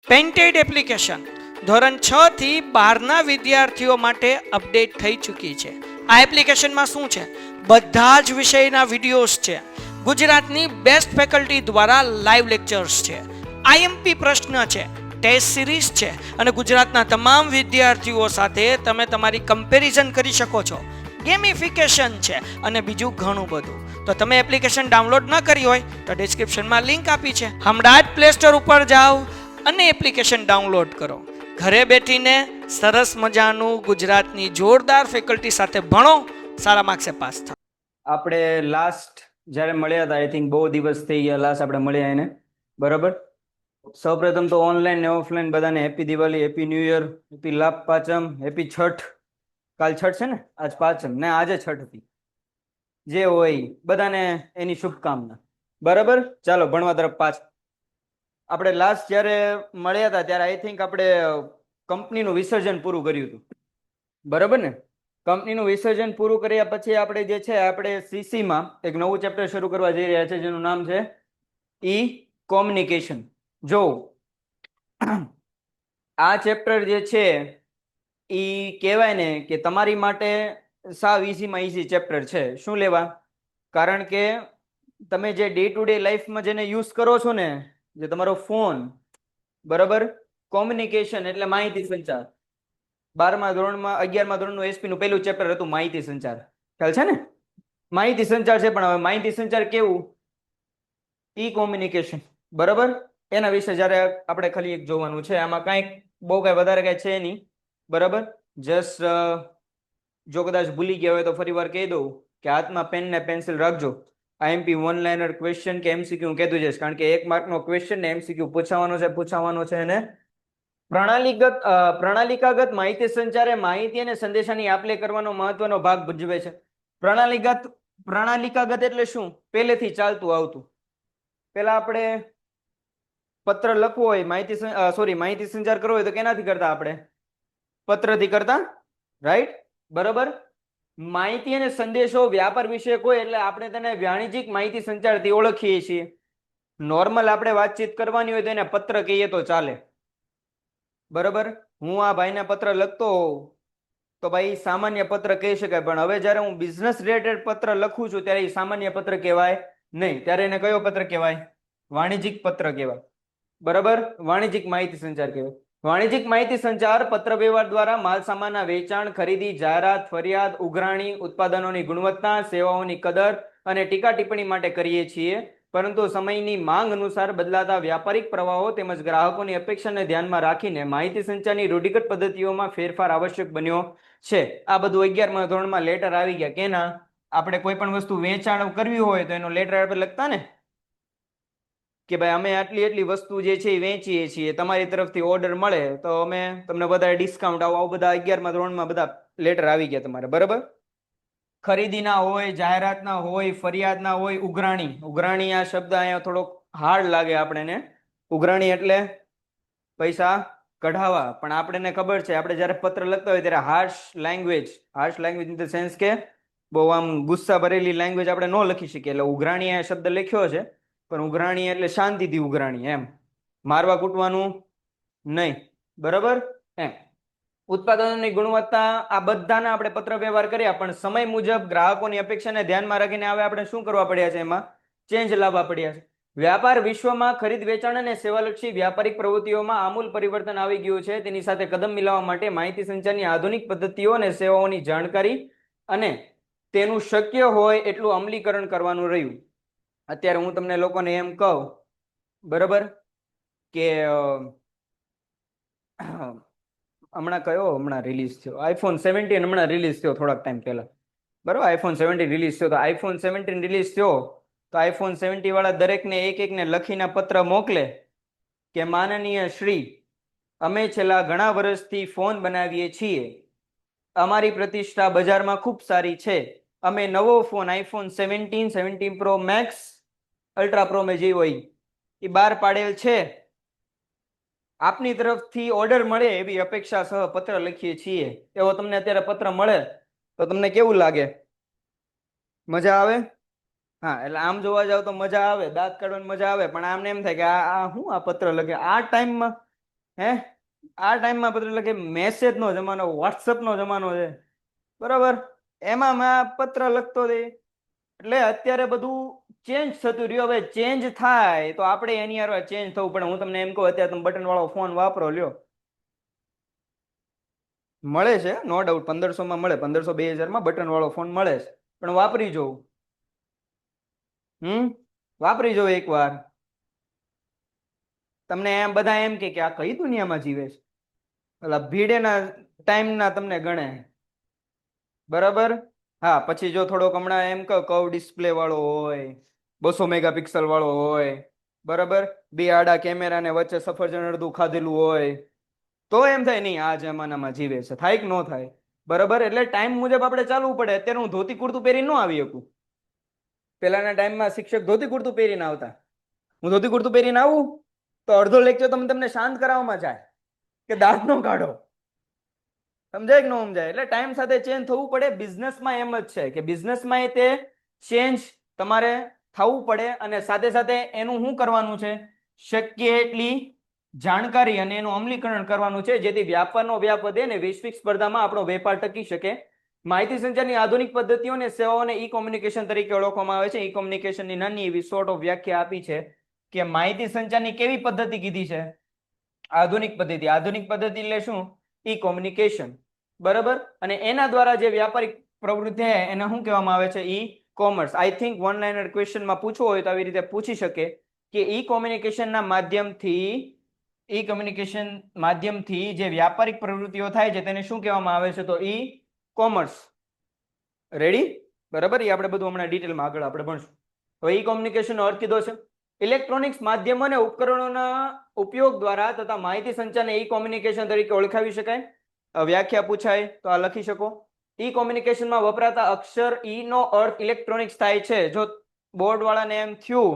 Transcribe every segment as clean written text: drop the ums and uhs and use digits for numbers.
Painted application ધોરણ 6 થી 12ના વિદ્યાર્થીઓ માટે અપડેટ થઈ ચૂકી છે. આ એપ્લિકેશનમાં શું છે? બધા જ વિષયના વિડીયોઝ છે. ગુજરાતની બેસ્ટ ફેકલ્ટી દ્વારા લાઈવ લેક્ચર્સ છે. આઈએમપી પ્રશ્ન છે, ટેસ્ટ સિરીઝ છે અને ગુજરાતના તમામ વિદ્યાર્થીઓ સાથે તમે તમારી કમ્પેરિઝન કરી શકો છો. ગેમિફિકેશન છે અને બીજું ઘણું બધું. તો તમે એપ્લિકેશન ડાઉનલોડ ન કરી હોય તો ડિસ્ક્રિપ્શનમાં લિંક આપી છે. હમણાં જ પ્લે સ્ટોર ઉપર જાઓ અને એપ્લિકેશન ડાઉનલોડ કરો. ઘરે બેઠીને સરસ મજાનું ગુજરાતની જોરદાર ફેકલ્ટી સાથે ભણો, સારા માર્ક્સે પાસ થાઓ. આપણે લાસ્ટ જ્યારે મળ્યા હતા, આઈ થિંક બહુ દિવસ થઈ ગયા લાસ્ટ આપણે મળ્યા એને, બરાબર. સૌપ્રથમ તો ઓનલાઈન ને ઓફલાઈન બધાને happy Diwali, happy new year, happy લાભ પાંચમ, હેપી છઠ. કાલ છઠ છે ને, આજ પાંચમ ને આજે છઠ હતી. જે હોય બધાને એની શુભકામના, બરાબર. ચાલો ભણવા તરફ પાછા. આપણે લાસ્ટ જ્યારે મળ્યા હતા ત્યારે આઈ થિંક આપણે કંપનીનું વિસર્જન પૂરું કર્યું હતું, બરાબર ને. કંપનીનું વિસર્જન પૂરું કર્યા પછી આપણે જે છે આપણે સીસીમાં એક નવું ચેપ્ટર શરૂ કરવા જઈ રહ્યા છે જેનું નામ છે ઈ કોમ્યુનિકેશન. જો આ ચેપ્ટર જે છે એ કહેવાય ને કે તમારી માટે સાવ ઇઝીમાં ઇઝી ચેપ્ટર છે. શું લેવા? કારણ કે તમે જે ડે ટુ ડે લાઈફમાં જેને યુઝ કરો છો ને, જે તમારો ફોન, બરાબર. કોમ્યુનિકેશન એટલે માહિતી સંચાર. 12મા ધોરણમાં 11મા ધોરણનું એસપી નું પહેલું ચેપ્ટર હતું માહિતી સંચાર. ખ્યાલ છે ને? માહિતી સંચાર છે, પણ હવે માહિતી સંચાર કેવું? ઈ કોમ્યુનિકેશન, બરાબર. એના વિશે જ્યારે આપણે ખાલી એક જોવાનું છે. આમાં કાંઈક બહુ કાંઈ વધારે કાંઈ છે નહીં, બરાબર. જસ્ટ જો કદાચ ભૂલી ગયા હોય તો ફરી વાર કહી દઉં કે હાથમાં પેન ને પેન્સિલ રાખજો. આઈએમપી વન લાઇનર ક્વેશ્ચન કે એમસીક્યુ હું કહેતું જઈશ, કારણ કે 1 માર્કનો ક્વેશ્ચન ને એમસીક્યુ પૂછવાનો છે એને પ્રણાલિકાગત માહિતી સંચાર એ માહિતી અને સંદેશાની આપ-લે કરવાનો મહત્વનો ભાગ ભજવે છે. પ્રણાલિકાગત એટલે શું? પહેલેથી ચાલતું આવતું. પેલા આપણે પત્ર લખવો હોય, માહિતી સંચાર કરવો હોય તો કેનાથી કરતા? આપણે પત્રથી કરતા, રાઈટ, બરાબર. માહિતી અને સંદેશો વ્યાપાર વિષયક હોય એટલે આપણે તેને વાણિજ્યિક માહિતી સંચારથી ઓળખીએ છીએ. નોર્મલ આપણે વાતચીત કરવાની હોય તો એને પત્ર કહીએ તો ચાલે, બરાબર. હું આ ભાઈને પત્ર લખતો હોઉં તો ભાઈ સામાન્ય પત્ર કહી શકાય, પણ હવે જ્યારે હું બિઝનેસ રિલેટેડ પત્ર લખું છું ત્યારે એ સામાન્ય પત્ર કહેવાય નહીં. ત્યારે એને કયો પત્ર કહેવાય? વાણિજ્યિક પત્ર કહેવાય, બરાબર. વાણિજ્યિક માહિતી સંચાર કહેવાય. વાણિજ્યિક માહિતી સંચાર પત્ર વ્યવહાર દ્વારા માલ સામાનના વેચાણ, ખરીદી, જાહેરાત, ફરિયાદ, ઉઘરાણી, ઉત્પાદનોની ગુણવત્તા, સેવાઓની કદર અને ટીકા ટિપ્પણી માટે કરીએ છીએ. પરંતુ સમયની માંગ અનુસાર બદલાતા વ્યાપારિક પ્રવાહો તેમજ ગ્રાહકોની અપેક્ષાને ધ્યાનમાં રાખીને માહિતી સંચારની રૂઢિગત પદ્ધતિઓમાં ફેરફાર આવશ્યક બન્યો છે. આ બધું 11મા ધોરણમાં લેટર આવી ગયા. કેના? આપણે કોઈ પણ વસ્તુ વેચાણ કરવી હોય તો એનો લેટર આપણે લખતા ને કે ભાઈ અમે આટલી વસ્તુ જે છે એ વેચીએ છીએ, તમારી તરફથી ઓર્ડર મળે તો અમે તમને વધારે ડિસ્કાઉન્ટ આવું બધા 11મા ધોરણમાં બધા લેટર આવી ગયા તમારે, બરાબર. ખરીદીના હોય, જાહેરાતના હોય, ફરિયાદના હોય, ઉઘરાણી. આ શબ્દ અહીંયા થોડોક હાર્ડ લાગે આપણને. ઉઘરાણી એટલે પૈસા કઢાવા, પણ આપણને ખબર છે આપણે જ્યારે પત્ર લખતા હોય ત્યારે harsh language in the sense કે બહુ આમ ગુસ્સા ભરેલી લેંગ્વેજ આપણે ન લખી શકીએ. એટલે ઉઘરાણી આ શબ્દ લખ્યો છે, પણ ઉઘરાણી એટલે શાંતિથી ઉઘરાણી, એમ મારવા કૂટવાનું નહીં, બરાબર. એમ ઉત્પાદનોની ગુણવત્તા, આ બધાના આપણે પત્ર વ્યવહાર કર્યા, પણ સમય મુજબ ગ્રાહકોની અપેક્ષાને ધ્યાનમાં રાખીને હવે આપણે શું કરવા પડ્યા છે? એમાં ચેન્જ લાવવા પડ્યા છે. વ્યાપાર વિશ્વમાં ખરીદ વેચાણ અને સેવાલક્ષી વ્યાપારિક પ્રવૃત્તિઓમાં આમૂલ પરિવર્તન આવી ગયું છે. તેની સાથે કદમ મિલાવવા માટે માહિતી સંચારની આધુનિક પદ્ધતિઓ અને સેવાઓની જાણકારી અને તેનું શક્ય હોય એટલું અમલીકરણ કરવાનું રહ્યું. અત્યારે હું તમને લોકોને એમ કહું, બરાબર, કે હમણાં રિલીઝ થયો આઈફોન 17, હમણાં રિલીઝ થયો થોડાક ટાઈમ પહેલા, બરાબર. આઈફોન 17 રિલીઝ થયો. તો આઈફોન 17 રિલીઝ થયો તો આઈફોન 17 વાળા દરેકને એકને લખીને પત્ર મોકલે કે માનનીય શ્રી, અમે છેલ્લા ઘણા વર્ષથી ફોન બનાવીએ છીએ. અમારી પ્રતિષ્ઠા બજારમાં ખૂબ સારી છે. અમે નવો phone iPhone 17 pro max, ultra pro મેં જે હોય એ બહાર પાડેલ છે. આપની તરફથી ઓર્ડર મળે એવી અપેક્ષા સહ પત્ર લખીએ છીએ. એવો તમને અત્યારે પત્ર મળે તો તમને કેવું લાગે? મજા આવે? હા, એટલે આમ જોવા જાવ તો મજા આવે, દાંત કાઢવાની મજા આવે, પણ આમને એમ થાય કે આ શું આ પત્ર લખે આ ટાઈમમાં. હે આ ટાઈમમાં પત્ર એટલે કે મેસેજનો જમાનો, વોટ્સઅપનો જમાનો છે, બરાબર. એમાં મેં આ પત્ર લખતો હતી. એટલે અત્યારે બધું ચેન્જ થતું રહ્યું. હવે ચેન્જ થાય તો આપણે એની હારે ચેન્જ થવું પડે. હું તમને એમ કહું, અત્યારે તમે બટન વાળો ફોન વાપરો લ્યો, મળે છે નો ડાઉટ, 1500 માં મળે, 1500 2000 માં બટન વાળો ફોન મળે છે, પણ વાપરી જોવું. વાપરી જોવું એકવાર. તમને એમ બધા એમ કે આ કઈ દુનિયામાં જીવે છે, એટલે ભીડેના ટાઈમના તમને ગણે, બરાબર. હા, પછી જો થોડોક હમણાં એમ કહો કર્વ ડિસ્પ્લે વાળો હોય, 200 મેગાપિક્સલ વાળો હોય, બરાબર, બે આડા કેમેરા ને વચ્ચે સફરજન અડધું ખાધેલું હોય, તો એમ થાય નહીં આ જમાનામાં જીવે છે. થાય કે ન થાય? બરાબર. એટલે ટાઈમ મુજબ આપણે ચાલવું પડે. અત્યારે હું ધોતી કુર્તું પહેરી ન આવી શકું. પેલાના ટાઈમમાં શિક્ષક ધોતી કુર્તું પહેરીને આવતા. હું ધોતી કુર્તું પહેરીને આવું તો અડધો લેક્ચર તમને શાંત કરાવવામાં જાય કે દાંત નો કાઢો. સમજાય કે ન સમજાય? એટલે ટાઈમ સાથે ચેન્જ થવું પડે. બિઝનેસમાં એમ જ છે કે બિઝનેસમાં તે ચેન્જ તમારે થવું પડે, અને સાથે સાથે એનું શું કરવાનું છે, શક્ય એટલી જાણકારી અને એનું અમલીકરણ કરવાનું છે, જેથી વ્યાપારનો વ્યાપ વધે અને વૈશ્વિક સ્પર્ધામાં આપણો વેપાર ટકી શકે. માહિતી સંચારની આધુનિક પદ્ધતિઓ અને સેવાઓને ઈ કોમ્યુનિકેશન તરીકે ઓળખવામાં આવે છે. ઈ કોમ્યુનિકેશનની નાની એવી શોર્ટ ઓફ વ્યાખ્યા આપી છે કે માહિતી સંચારની કેવી પદ્ધતિ કીધી છે? આધુનિક પદ્ધતિ. આધુનિક પદ્ધતિ એટલે શું? ઈ કોમ્યુનિકેશન, બરાબર. અને એના દ્વારા જે વ્યાપારિક પ્રવૃત્તિ છે એને શું કહેવામાં આવે છે? E-commerce. I think one liner ક્વેશ્ચનમાં પૂછવો હોય તો આવી રીતે પૂછી શકે કે ઈ કોમ્યુનિકેશનના માધ્યમથી જે વ્યાપારિક પ્રવૃત્તિઓ થાય છે તેને શું કહેવામાં આવે છે? તો ઈ કોમર્સ. રેડી? બરાબર. એ આપણે બધું હમણાં ડિટેલમાં આગળ આપણે ભણશું. હવે ઈ કોમ્યુનિકેશનનો અર્થ કીધો છે ઇલેક્ટ્રોનિક્સ માધ્યમો અને ઉપકરણોના ઉપયોગ દ્વારા તથા માહિતી સંચારને ઈ કોમ્યુનિકેશન તરીકે ઓળખાવી શકાય. વ્યાખ્યા પૂછાય તો આ લખી શકો. ઈ કોમ્યુનિકેશનમાં વપરાતા અક્ષર ઈ નો અર્થ ઇલેક્ટ્રોનિક્સ થાય છે. જો બોર્ડ વાળાને એમ થયું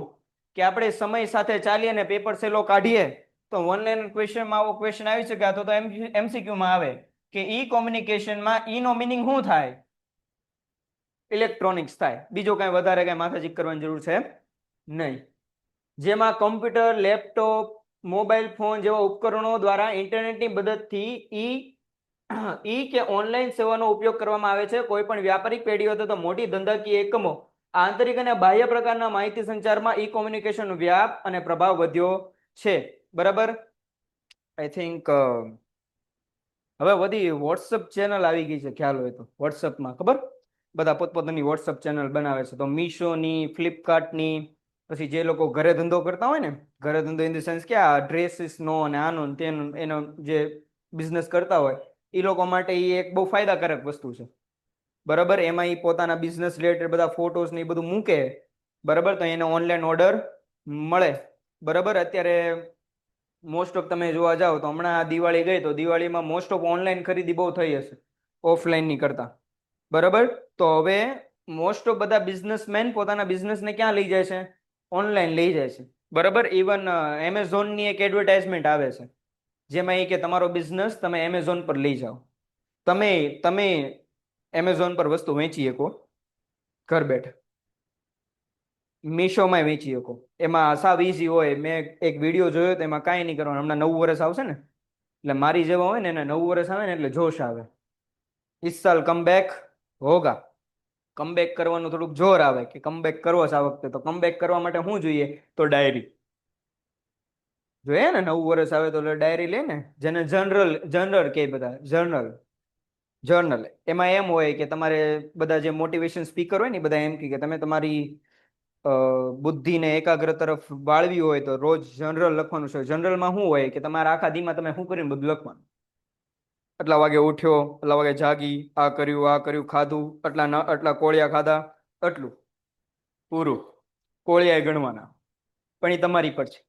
કે આપણે સમય સાથે ચાલીએ અને પેપર સેલો કાઢીએ તો વન લાઇન ક્વેશ્ચનમાં આવો ક્વેશ્ચન આવી શકે, અથવા તો એમસીક્યુમાં આવે કે ઈ કોમ્યુનિકેશનમાં ઈ નો મિનિંગ શું થાય? ઇલેક્ટ્રોનિક્સ થાય. બીજો કઈ વધારે કઈ માથાચીક કરવાની જરૂર છે નહીં. જેમાં કમ્પ્યુટર, લેપટોપ, મોબાઈલ ફોન જેવા ઉપકરણો દ્વારા ઇન્ટરનેટની મદદથી ઈ કે ઓનલાઈન સેવાનો ઉપયોગ કરવામાં આવે છે. કોઈ પણ વ્યાપારિક પેઢીઓ તથા મોટી ધંધાકીય એકમો આંતરિક અને બાહ્ય પ્રકારના માહિતી સંચારમાં ઈ કોમ્યુનિકેશન વ્યાપ અને પ્રભાવ વધ્યો છે, બરાબર. આઈ થિંક હવે બધી વોટ્સઅપ ચેનલ આવી ગઈ છે, ખ્યાલ હોય તો. વોટ્સઅપમાં ખબર, બધા પોતપોતાની વોટ્સઅપ ચેનલ બનાવે છે. તો મીશોની, ફ્લિપકાર્ટની, પછી જે લોકો ઘરે ધંધો કરતા હોય ને, ઘરે ધંધો ઇન ધ સેન્સ કે આ ડ્રેસીસનો અને આનો તેનો એનો જે બિઝનેસ કરતા હોય એ લોકો માટે એ એક બહુ ફાયદાકારક વસ્તુ છે, બરાબર. એમાં એ પોતાના બિઝનેસ રિલેટેડ બધા ફોટોસ ને એ બધું મૂકે, બરાબર, તો એને ઓનલાઈન ઓર્ડર મળે, બરાબર. અત્યારે મોસ્ટ ઓફ તમે જોવા જાઓ તો હમણાં દિવાળી ગઈ તો દિવાળીમાં મોસ્ટ ઓફ ઓનલાઈન ખરીદી બહુ થઈ હશે ઓફલાઈનની કરતા, બરાબર. તો હવે મોસ્ટ ઓફ બધા બિઝનેસમેન પોતાના બિઝનેસને ક્યાં લઈ જાય છે? ઓનલાઈન લઈ જાય છે, બરાબર. ઇવન એમેઝોનની એક એડવર્ટાઇઝમેન્ટ આવે છે જેમાં એ કે તમારો બિઝનેસ તમે એમેઝોન પર લઈ જાઓ. તમે એમેઝોન પર વસ્તુ વેચી શકો ઘર બેઠા, મીશોમાં વેચી શકો. એમાં સાવ ઈઝી હોય. મેં એક વિડીયો જોયો તો એમાં કાંઈ નહીં કરવાનું. હમણાં નવું વર્ષ આવશે ને, એટલે મારી જેવા હોય ને એને નવું વર્ષ આવે ને એટલે જોશ આવે. ઇસ સાલ કમબેક હોગા. કમબેક કરવાનું થોડુંક જોર આવે કે કમબેક કરવો છે આ વખતે. તો કમબેક કરવા માટે શું જોઈએ? તો ડાયરી જોઈએ ને. નવું વર્ષ આવે તો ડાયરી લે ને, જેને જનરલ કે બધા જર્નલ. એમાં એમ હોય કે તમારે બધા જે મોટિવેશન સ્પીકર હોય ને બધા એમ કે તમે તમારી બુદ્ધિને એકાગ્ર તરફ વાળવી હોય તો રોજ જનરલ લખવાનું છે. જનરલમાં શું હોય કે તમારા આખા દીમાં તમે શું કરીને બધું લખવાનું. આટલા વાગે ઉઠ્યો, આટલા વાગે જાગી, આ કર્યું, ખાધું, આટલા કોળિયા ખાધા, આટલું પૂરું. કોળિયા ગણવાના, પણ એ તમારી પર છે,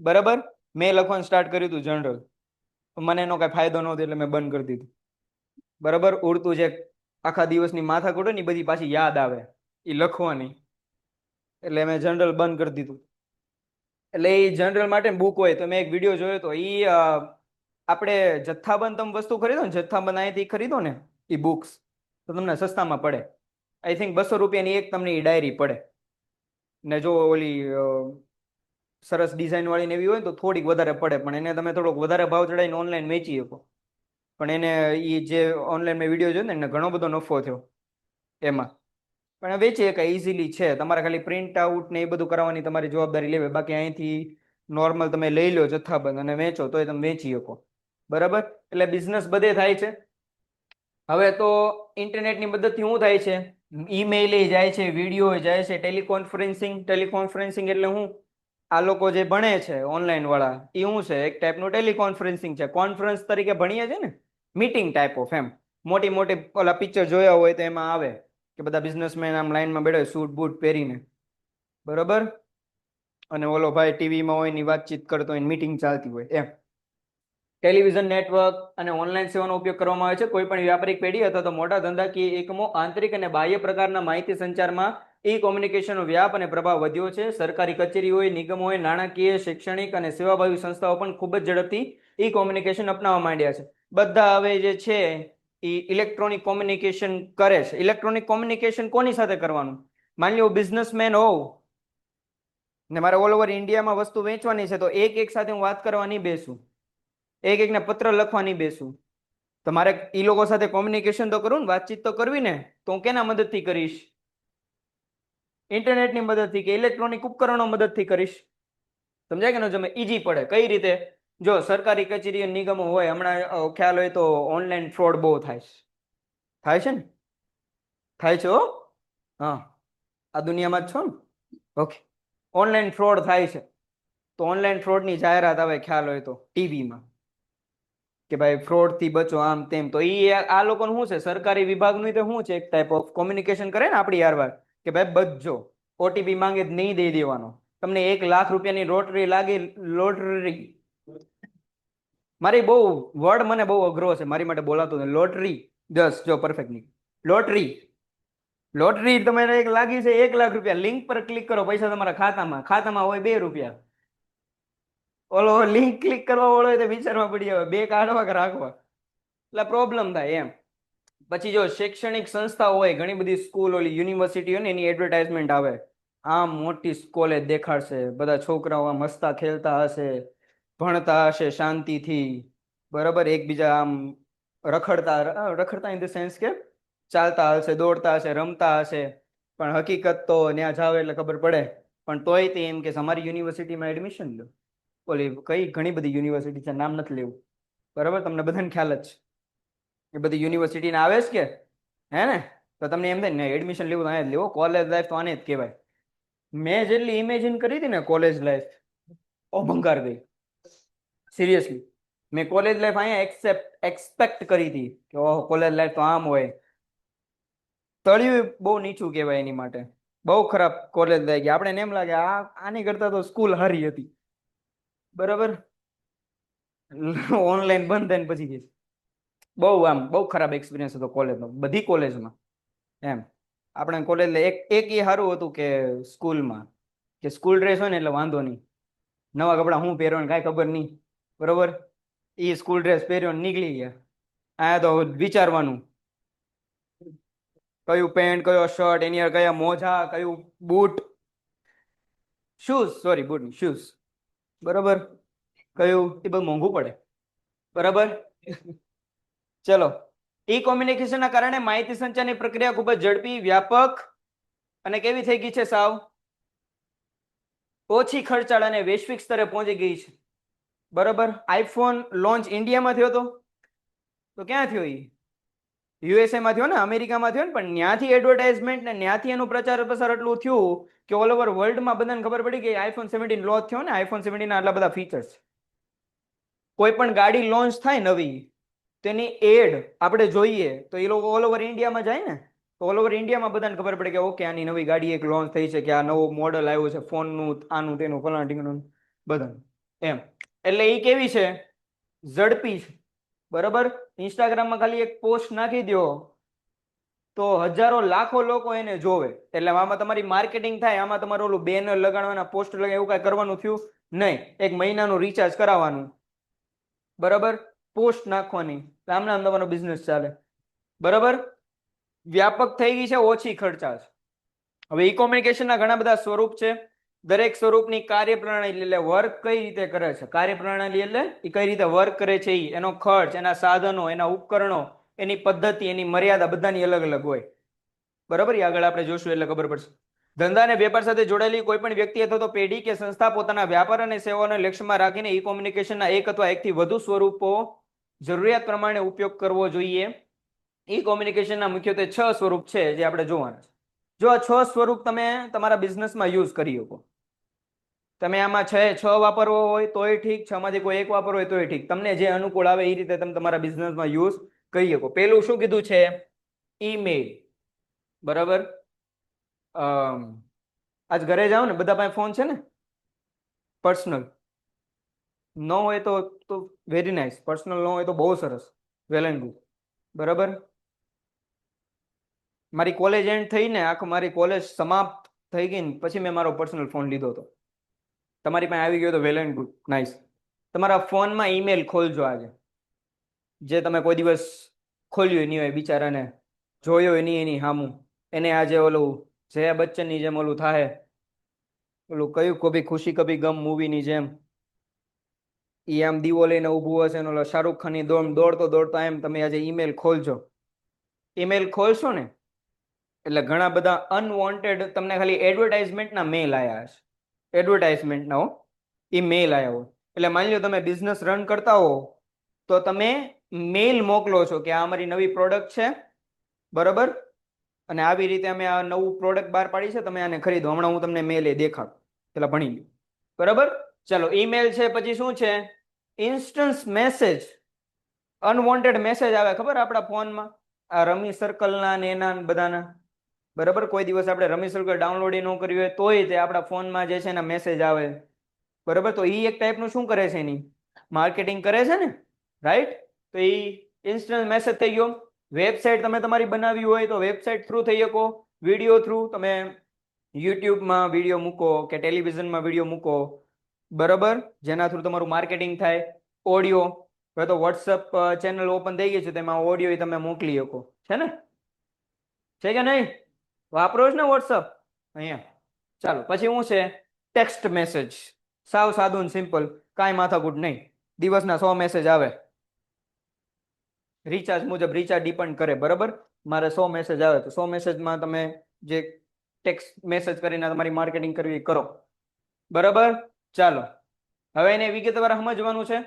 બરાબર. મેં લખવાનું સ્ટાર્ટ કર્યું હતું જનરલ, મને એનો કઈ ફાયદો નહોતો એટલે મેં બંધ કરી દીધું, બરાબર. ઉડતું જે આખા દિવસની માથાકૂટ હોય ને બધી પાછી યાદ આવે એ લખવાની, એટલે મેં જનરલ બંધ કરી દીધું. એટલે એ જનરલ માટે બુક હોય. તો મેં એક વિડીયો જોયો તો એ આપણે જથ્થાબંધ તમે વસ્તુ ખરીદો ને, જથ્થાબંધ અહીંથી ખરીદો ને એ બુક્સ, તો તમને સસ્તામાં પડે. આઈ થિંક 200 રૂપિયાની એક તમને એ ડાયરી પડે. ને જો ઓલી સરસ ડિઝાઇન વાળી ને એવી હોય ને તો થોડીક વધારે પડે, પણ એને તમે થોડોક વધારે ભાવ ચડાવીને ઓનલાઈન વેચી શકો. પણ એને એ જે ઓનલાઈન મેં વિડીયો જોયો ને એને ઘણો બધો નફો થયો એમાં. પણ વેચી શકાય ઇઝીલી છે, તમારે ખાલી પ્રિન્ટ આઉટ ને એ બધું કરાવવાની તમારી જવાબદારી લેવી. બાકી અહીંથી નોર્મલ તમે લઈ લો જથ્થાબંધ અને વેચો તોય તમે વેચી શકો. બરાબર, એટલે બિઝનેસ બધે થાય છે. હવે તો ઇન્ટરનેટની મદદથી શું થાય છે, ઈમેલ જાય છે, વિડીયો જાય છે, ટેલિકોન્ફરન્સિંગ એટલે હું આ લોકો જે ભણે છે ઓનલાઈન વાળા એ શું છે, એક ટાઈપનું ટેલિકોન્ફરન્સિંગ છે. કોન્ફરન્સ તરીકે ભણીએ છે ને, મીટિંગ ટાઈપ ઓફ એમ. મોટી મોટી ઓલા પિક્ચર જોયા હોય તો એમાં આવે કે બધા બિઝનેસમેન આમ લાઈનમાં બેઠા સૂટ બૂટ પહેરીને, બરોબર, અને ઓલો ભાઈ ટીવીમાં હોય ની વાતચીત કરતો હોય, મીટિંગ ચાલતી હોય એમ. ટેલિવિઝન નેટવર્ક અને ઓનલાઈન સેવાનો ઉપયોગ કરવામાં આવે છે કોઈ પણ વ્યાપારિક પેઢી અથવા તો મોટા ધંધાકીય એકમો આંતરિક અને બાહ્ય પ્રકારના માહિતી સંચારમાં ઈ કોમ્યુનિકેશનનો વ્યાપ અને પ્રભાવ વધ્યો છે. સરકારી કચેરી હોય, નિગમો હોય, નાણાકીય, શૈક્ષણિક અને સેવાભાવી સંસ્થાઓ પણ ખૂબ જ ઝડપથી ઈ કોમ્યુનિકેશન અપનાવવા માંડ્યા છે. બધા હવે જે છે એ ઇલેક્ટ્રોનિક કોમ્યુનિકેશન કરે છે. ઇલેક્ટ્રોનિક કોમ્યુનિકેશન કોની સાથે કરવાનું? માની લો બિઝનેસમેન હોવ ને મારે ઓલ ઓવર ઇન્ડિયામાં વસ્તુ વેચવાની છે, તો એક સાથે હું વાત કરવા નહીં બેસું, એકને પત્ર લખવા નહીં બેસું, તો મારે એ લોકો સાથે કોમ્યુનિકેશન તો કરવું ને, વાતચીત તો કરવી ને. તો હું કેના મદદથી કરીશ? ઇન્ટરનેટની મદદથી કે ઇલેક્ટ્રોનિક ઉપકરણો મદદથી કરીશ. સમજાય કે ન તમે? ઈજી પડે. કઈ રીતે? જો સરકારી કચેરી નિગમો હોય, હમણાં ખ્યાલ હોય તો ઓનલાઈન ફ્રોડ બહુ થાય છે ને? થાય છે હો. હા, આ દુનિયામાં જ છો ને. ઓકે, ઓનલાઈન ફ્રોડ થાય છે તો ઓનલાઈન ફ્રોડની જાહેરાત આવે ખ્યાલ હોય તો ટીવીમાં કે ભાઈ ફ્રોડ થી બચો, આમ તેમ. તો એ આ લોકોનું શું છે, સરકારી વિભાગનું તો શું છે, એક ટાઈપ ઓફ કોમ્યુનિકેશન કરે ને આપણી હારવાર કે ભાઈ બચજો, ઓટીપી માંગે નહીં દઈ દેવાનો. તમને 1 લાખ રૂપિયાની લોટરી મારી બહુ વર્ડ મને બહુ અઘરો છે, મારી માટે બોલાતું નથી. લોટરી, જસ જો પરફેક્ટ નહીં. લોટરી તમારે એક લાગી છે 1 લાખ રૂપિયા. લિંક પર ક્લિક કરો, પૈસા તમારા ખાતામાં હોય 2 રૂપિયા. ઓલો લિંક ક્લિક કરવા વાળો હોય તો વિચારવા પડી જાય 2 કાઢવા કે રાખવા, એટલે પ્રોબ્લેમ થાય એમ. પછી જો શૈક્ષણિક સંસ્થાઓ હોય, ઘણી બધી સ્કૂલ, ઓલી યુનિવર્સિટી હોય ને, એની એડવર્ટાઇઝમેન્ટ આવે. આમ મોટી કોલેજ દેખાડશે, બધા છોકરાઓ આમ હસતા ખેલતા હશે, ભણતા હશે શાંતિથી, બરાબર, એકબીજા આમ રખડતા ઇન ધ સેન્સ કે ચાલતા હશે, દોડતા હશે, રમતા હશે. પણ હકીકત તો ત્યાં જાવ એટલે ખબર પડે. પણ તોય તે એમ કે અમારી યુનિવર્સિટીમાં એડમિશન લો. ઓલી કઈ ઘણી બધી યુનિવર્સિટી છે, નામ નથી લેવું, બરાબર, તમને બધાને ખ્યાલ જ છે. એ બધી યુનિવર્સિટીને આવે છે કે હે ને, તો તમને એમ થાય ને એડમિશન લેવું તો અહીંયા જ લેવો. કોલેજ લાઈફ તો આને જ કહેવાય. મેં જેટલી ઇમેજિન કરી હતી ને કોલેજ લાઈફ, ઓ ભંગાર ગઈ. સિરિયસલી, મેં કોલેજ લાઈફ અહીંયા એક્સપેક્ટ કરી હતી કે ઓહ કોલેજ લાઈફ તો આમ હોય. તળિયું બહુ નીચું કહેવાય એની માટે. બહુ ખરાબ કોલેજ લાગી. આપણે એમ લાગે આની કરતા તો સ્કૂલ હારી હતી, બરાબર. ઓનલાઈન બંધ થઈને પછી ગઈ. બહુ ખરાબ એક્સપિરિયન્સ હતો કોલેજનો, બધી કોલેજમાં એમ. આપણે કોલેજ એક એ સારું હતું કે સ્કૂલમાં કે સ્કૂલ ડ્રેસ હોય ને એટલે વાંધો નહીં, નવા કપડા હું પહેરવાનું કાંઈ ખબર નહીં, બરોબર. એ સ્કૂલ ડ્રેસ પહેર્યો નીકળી ગયા. આ તો વિચારવાનું કયું પેન્ટ, કયો શર્ટ, એની કયા મોજા, કયું બૂટ, શૂઝ, બરોબર, કયું, એ બધું મોંઘું પડે, બરાબર. ચલો, ઈ કોમ્યુનિકેશનના કારણે માહિતી સંચારની પ્રક્રિયા ખૂબ જ ઝડપી, વ્યાપક અને કેવી થઈ ગઈ છે, સાવ ઓછી ખર્ચાળ અને વૈશ્વિક સ્તરે પહોંચી ગઈ છે, બરોબર. આઈફોન લોન્ચ ઇન્ડિયામાં થયો તો ક્યાં થયો? યુએસએ માં થયો ને, અમેરિકામાં થયો ને. પણ ત્યાંથી એડવર્ટાઇઝમેન્ટ ને ત્યાંથી એનું પ્રચાર પ્રસાર એટલું થયું કે ઓલ ઓવર વર્લ્ડમાં બધાને ખબર પડી કે આઈફોન 17 લોન્ચ થયો ને, આઈફોન 17 ના આટલા બધા ફીચર્સ. કોઈ પણ ગાડી લોન્ચ થાય નવી, તેની એડ આપણે જોઈએ તો એ લોકો ઓલ ઓવર ઇન્ડિયામાં જાય ને, તો ઓલ ઓવર ઇન્ડિયામાં બધાને ખબર પડે કે ઓકે આની નવી ગાડી એક લોન્ચ થઈ છે, કે આ નવો મોડલ આવ્યો છે ફોનનું, આનું તેનું ફલાણા ઢીંગણું બધાનું એમ. એટલે એ કેવી છે? ઝડપી છે, બરાબર. ઇન્સ્ટાગ્રામમાં ખાલી એક પોસ્ટ નાખી દો તો હજારો લાખો લોકો એને જોવે. એટલે આમાં તમારી માર્કેટિંગ થાય, આમાં તમારું ઓલું બેનર લગાડવાના, પોસ્ટર લગાડવા, એવું કાંઈ કરવાનું થયું નહીં. એક મહિનાનું રિચાર્જ કરાવવાનું, બરાબર, પોસ્ટ નાખવાની, આમ નામ તમારો બિઝનેસ ચાલે, બરાબર. વ્યાપક થઈ ગઈ છે, ઓછી ખર્ચાળ. હવે ઈ કોમ્યુનિકેશનના ઘણા બધા સ્વરૂપ છે. દરેક સ્વરૂપની કાર્યપ્રણાલી એટલે વર્ક કઈ રીતે કરે છે, કાર્યપ્રણાલી એટલે એ કઈ રીતે વર્ક કરે છે, એનો ખર્ચ, એના સાધનો, એના ઉપકરણો, એની પદ્ધતિ, એની મર્યાદા બધાની અલગ અલગ હોય. બરાબર, એ આગળ આપણે જોશું એટલે ખબર પડશે. ધંધા અને વેપાર સાથે જોડાયેલી કોઈ પણ વ્યક્તિ અથવા તો પેઢી કે સંસ્થા પોતાના વ્યાપાર અને સેવાઓને લક્ષ્યમાં રાખીને ઈ કોમ્યુનિકેશનના એક અથવા એકથી વધુ સ્વરૂપો જરૂરિયાત પ્રમાણે ઉપયોગ કરવો જોઈએ. ઈ કોમ્યુનિકેશનના મુખ્યત્વે 6 સ્વરૂપ છે જે આપણે જોવાના છે. જો આ 6 સ્વરૂપ તમે તમારા બિઝનેસમાં યુઝ કરી શકો, તમે આમાં 6 વાપરવો હોય તોય ઠીક, 6 માંથી કોઈ એક વાપરવો હોય તોય ઠીક, તમને જે અનુકૂળ આવે એ રીતે તમે તમારા બિઝનેસમાં યુઝ કરી શકો. પેલું શું કીધું છે? ઈમેલ. બરાબર, આજ ઘરે જાઓ ને બધા પાસે ફોન છે ને પર્સનલ? ન હોય તો વેરી નાઇસ, પર્સનલ ન હોય તો બહુ સરસ, વેલ એન્ડ ગુડ. બરાબર, મારી કોલેજ એન્ડ થઈને આખું મારી કોલેજ સમાપ્ત થઈ ગઈ ને પછી મેં મારો પર્સનલ ફોન લીધો હતો. તમારી પાસે આવી ગયો તો વેલ એન્ડ ગુડ, નાઇસ. તમારા ફોનમાં ઈમેલ ખોલજો આજે, જે તમે કોઈ દિવસ ખોલ્યું નહીં હોય, બિચારાને જોયો નહીં એની સામું, એને આજે ઓલું જયા બચ્ચનની જેમ ઓલું થાય, ઓલું કયું કભી ખુશી કભી ગમ મૂવીની જેમ, એ આમ દીવો લઈને ઊભું હશે ને ઓલો શાહરૂખ ખાનની દોડતો દોડતો એમ તમે આજે ઈમેલ ખોલજો. ઈમેલ ખોલશો ને એટલે ઘણા બધા અનવોન્ટેડ તમને ખાલી એડવર્ટાઇઝમેન્ટના મેલ આવ્યા હશે, એડવર્ટાઇઝમેન્ટના એ મેલ આવ્યા હોય. એટલે માની લો તમે બિઝનેસ રન કરતા હો તો તમે મેલ મોકલો છો કે આ અમારી નવી પ્રોડક્ટ છે, બરાબર, અને આવી રીતે અમે આ નવું પ્રોડક્ટ બહાર પાડી છે, તમે આને ખરીદો. હમણાં હું તમને મેલ એ દેખાડું, પેલા ભણી લો. બરાબર, ચલો, ઈમેલ છે. પછી શું છે? Instance message. અનવોન્ટેડ મેસેજ આવે ખબર આપણા ફોનમાં, આ રમી સર્કલના ને એના બધાના. બરાબર, કોઈ દિવસ આપણે રમી સર્કલ ડાઉનલોડ ન કર્યું હોય તોય તે આપણા ફોનમાં જે છે એના મેસેજ આવે. બરાબર, તો એ એક ટાઈપનું શું કરે છે? એની માર્કેટિંગ કરે છે ને, રાઈટ? તો એ ઇન્સ્ટન્ટ મેસેજ થઈ ગયો. વેબસાઇટ તમે તમારી બનાવી હોય તો વેબસાઇટ થ્રુ થઈ શકો, વિડીયો થ્રુ તમે યુટ્યુબમાં વિડીયો મૂકો કે ટેલિવિઝનમાં વિડીયો મૂકો, બરાબર, જેના થ્રુ તમારું માર્કેટિંગ થાય. ઓડિયો, હવે તો વોટ્સઅપ ચેનલ ઓપન થઈ ગઈ છે, તેમાં ઓડિયો તમે મોકલી શકો, છે ને? છે કે નહીં? વાપરો છો ને વોટ્સઅપ અહીંયા? ચાલો, પછી શું છે? Text message. સાવ સાદું સિમ્પલ, કાંઈ માથાકૂટ નહીં, દિવસના 100 મેસેજ આવે, રિચાર્જ મુજબ રિચાર્જ ડિપેન્ડ કરે. બરાબર, મારે 100 મેસેજ આવે તો 100 મેસેજમાં તમે જે ટેક્સ્ટ મેસેજ કરીને તમારી માર્કેટિંગ કરવી કરો. બરાબર, ચાલો હવે એને વિગતવાર સમજવાનું છે.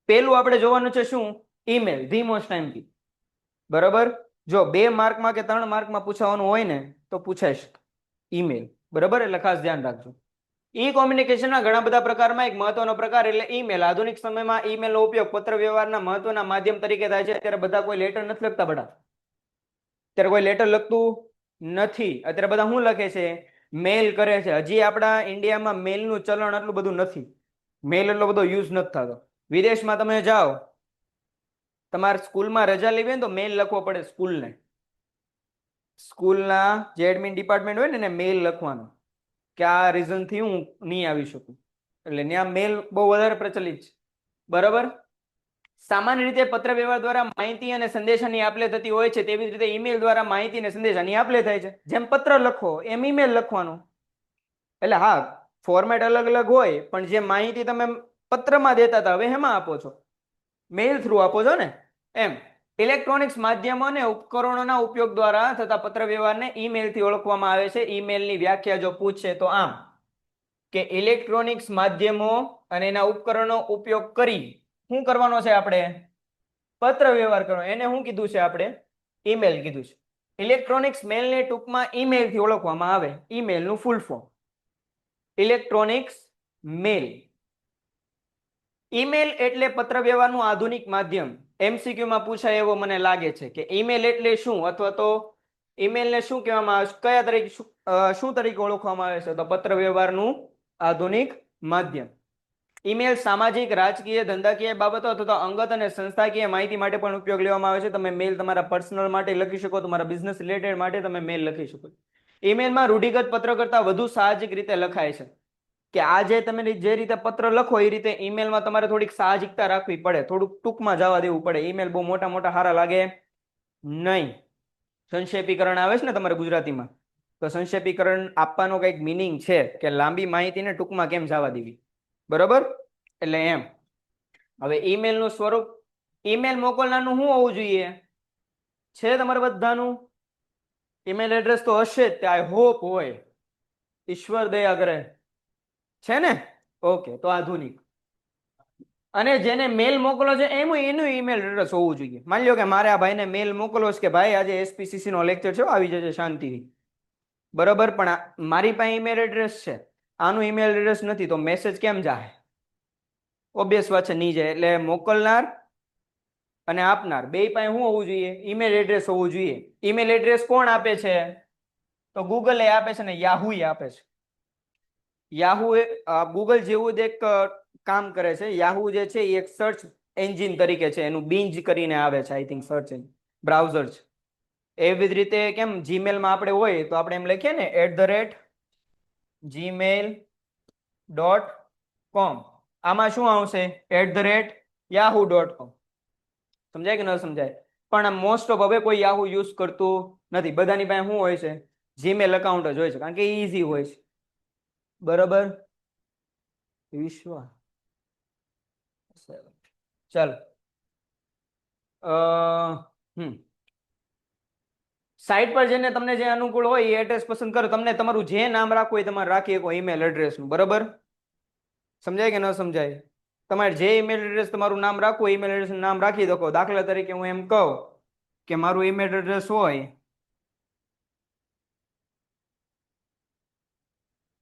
પેલું આપણે જોવાનું છે શું? ઈમેલ, ધી મોસ્ટ ટાઈમ કી. બરાબર, જો 2 માર્કમાં કે 3 માર્કમાં પૂછવાનું હોય ને તો પૂછાય શકે ઈમેલ. બરાબર, એટલે ખાસ ધ્યાન રાખજો. ઈ કોમ્યુનિકેશનના ઘણા બધા પ્રકારમાં એક મહત્વનો પ્રકાર એટલે ઈમેલ. આધુનિક સમયમાં ઈમેલનો ઉપયોગ પત્ર વ્યવહારના મહત્વના માધ્યમ તરીકે થાય છે. અત્યારે બધા કોઈ લેટર નથી લખતા, બડા અત્યારે કોઈ લેટર લખતું નથી. અત્યારે બધા શું લખે છે? મેલ કરે છે. હજી આપણા ઇન્ડિયામાં મેલનું ચલણ આટલું બધું નથી, મેલ એટલો બધો યુઝ નથી થતો. વિદેશમાં તમે જાઓ, તમારે સ્કૂલમાં રજા લેવી હોય ને તો મેલ લખવો પડે સ્કૂલને. સ્કૂલના જે એડમિન ડિપાર્ટમેન્ટ હોય ને એને મેલ લખવાનો કે આ રીઝનથી હું નહીં આવી શકું, એટલે ત્યાં મેલ બહુ વધારે પ્રચલિત છે. બરાબર, સામાન્ય રીતે પત્ર વ્યવહાર દ્વારા માહિતી અને સંદેશાની આપલે થતી હોય છે, તેવી જ રીતે ઈમેલ દ્વારા માહિતી અને સંદેશાની આપલે થાય છે. જેમ પત્ર લખો એમ ઈમેલ લખવાનું. એટલે હા, ફોર્મેટ અલગ અલગ હોય, પણ જે માહિતી તમે પત્રમાં દેતા હતા હવે એમાં આપો છો, મેલ થ્રુ આપો છો ને, એમ. ઇલેક્ટ્રોનિક્સ માધ્યમો અને ઉપકરણોના ઉપયોગ દ્વારા થતા પત્ર વ્યવહારને ઈમેલથી ઓળખવામાં આવે છે. ઈમેલની વ્યાખ્યા જો પૂછે તો આમ કે ઇલેક્ટ્રોનિક્સ માધ્યમો અને એના ઉપકરણો ઉપયોગ કરી શું કરવાનો છે? આપણે પત્ર વ્યવહાર કરવાનો. એને શું કીધું છે? આપણે ઈમેલ કીધું છે. ઇલેક્ટ્રોનિક્સ મેલને ટૂંકમાં ઈમેલથી ઓળખવામાં આવે. ઈમેલનું ફૂલ ફોર્મ ઇલેક્ટ્રોનિક્સ મેલ. ઈમેલ એટલે પત્ર વ્યવહારનું આધુનિક માધ્યમ. MCQ માં પૂછાય એવો મને લાગે છે કે ઈમેલ એટલે શું, અથવા તો ઈમેલને શું કહેવામાં આવે છે, કયા તરીકે શું તરીકે ઓળખવામાં આવે છે? તો પત્ર વ્યવહારનું આધુનિક માધ્યમ. ઈમેલ સામાજિક, રાજકીય, ધંધાકીય બાબતો અથવા અંગત અને સંસ્થાકીય માહિતી માટે પણ ઉપયોગ લેવામાં આવે છે. તમે મેલ તમારા પર્સનલ માટે લખી શકો, તમારા બિઝનેસ રિલેટેડ માટે તમે મેલ લખી શકો. ઈમેલમાં રૂઢિગત પત્ર કરતાં વધુ સાહજિક રીતે લખાય છે. કે આજે તમે જે રીતે પત્ર લખો એ રીતે ઈમેલમાં તમારે થોડીક સાહજિકતા રાખવી પડે, થોડુંક ટૂંકમાં જવા દેવું પડે. ઈમેલ બહુ મોટા મોટા હારા લાગે નહીં. સંક્ષેપીકરણ આવે છે ને તમારે ગુજરાતીમાં, તો સંક્ષેપીકરણ આપવાનો કંઈક મિનિંગ છે કે લાંબી માહિતીને ટૂંકમાં કેમ જવા દેવી, બરોબર? એટલે એમ. હવે ઈમેલ નું સ્વરૂપ, ઈમેલ મોકલનારનું શું હોવું જોઈએ? છે તમારે બધાનું ઈમેલ એડ્રેસ તો હશે જ, આઈ હોપ હોય, ઈશ્વર દયા કરે, છે ને? ઓકે, તો આધુનિક. અને જેને મેલ મોકલો છે એનું ઈમેલ એડ્રેસ હોવું જોઈએ. માની લો કે મારે આ ભાઈને મેલ મોકલો છે કે ભાઈ આજે એસપીસીસી નો લેક્ચર છે, આવી જશે શાંતિથી, બરોબર? પણ મારી પાસે ઈમેલ એડ્રેસ છે, આનું ઈમેલ એડ્રેસ નથી, તો મેસેજ કેમ જાય? ઓબ્વિયસ વાત છે, નહીં જાય. એટલે મોકલનાર અને આપનાર બે પાસે શું હોવું જોઈએ? ઈમેલ એડ્રેસ હોવું જોઈએ. ઈમેલ એડ્રેસ કોણ આપે છે? તો ગૂગલ એ આપે છે ને યાહુ આપે છે. યાહુ ગૂગલ જેવું જ એક કામ કરે છે. યાહુ જે છે એ એક સર્ચ એન્જિન તરીકે છે, એનું બિંજ કરીને આવે છે, આઈ થિંક સર્ચ બ્રાઉઝર છે. એવી જ રીતે કેમ જીમેલમાં આપણે હોય તો આપણે એમ લખીએ ને @gmail.com, આમાં શું આવશે? @yahoo.com. સમજાય કે ન સમજાય? પણ મોસ્ટ ઓફ હવે કોઈ યાહુ યુઝ કરતું નથી. બધાની પાસે શું હોય છે? જીમેલ અકાઉન્ટ જ હોય છે, કારણ કે ઈઝી હોય છે, બરોબર? વિશ્વ ચાલો સાઇટ પર જઈને તમને જે અનુકૂળ હોય એ એડ્રેસ પસંદ કરો. તમને તમારું જે નામ રાખવું હોય તમારે રાખી શકો ઈમેલ એડ્રેસનું, બરોબર? સમજાય કે ન સમજાય? તમારે જે ઈમેલ એડ્રેસ તમારું નામ રાખવું ઈમેલ એડ્રેસનું નામ રાખી દો. દાખલા તરીકે હું એમ કહું કે મારું ઈમેલ એડ્રેસ હોય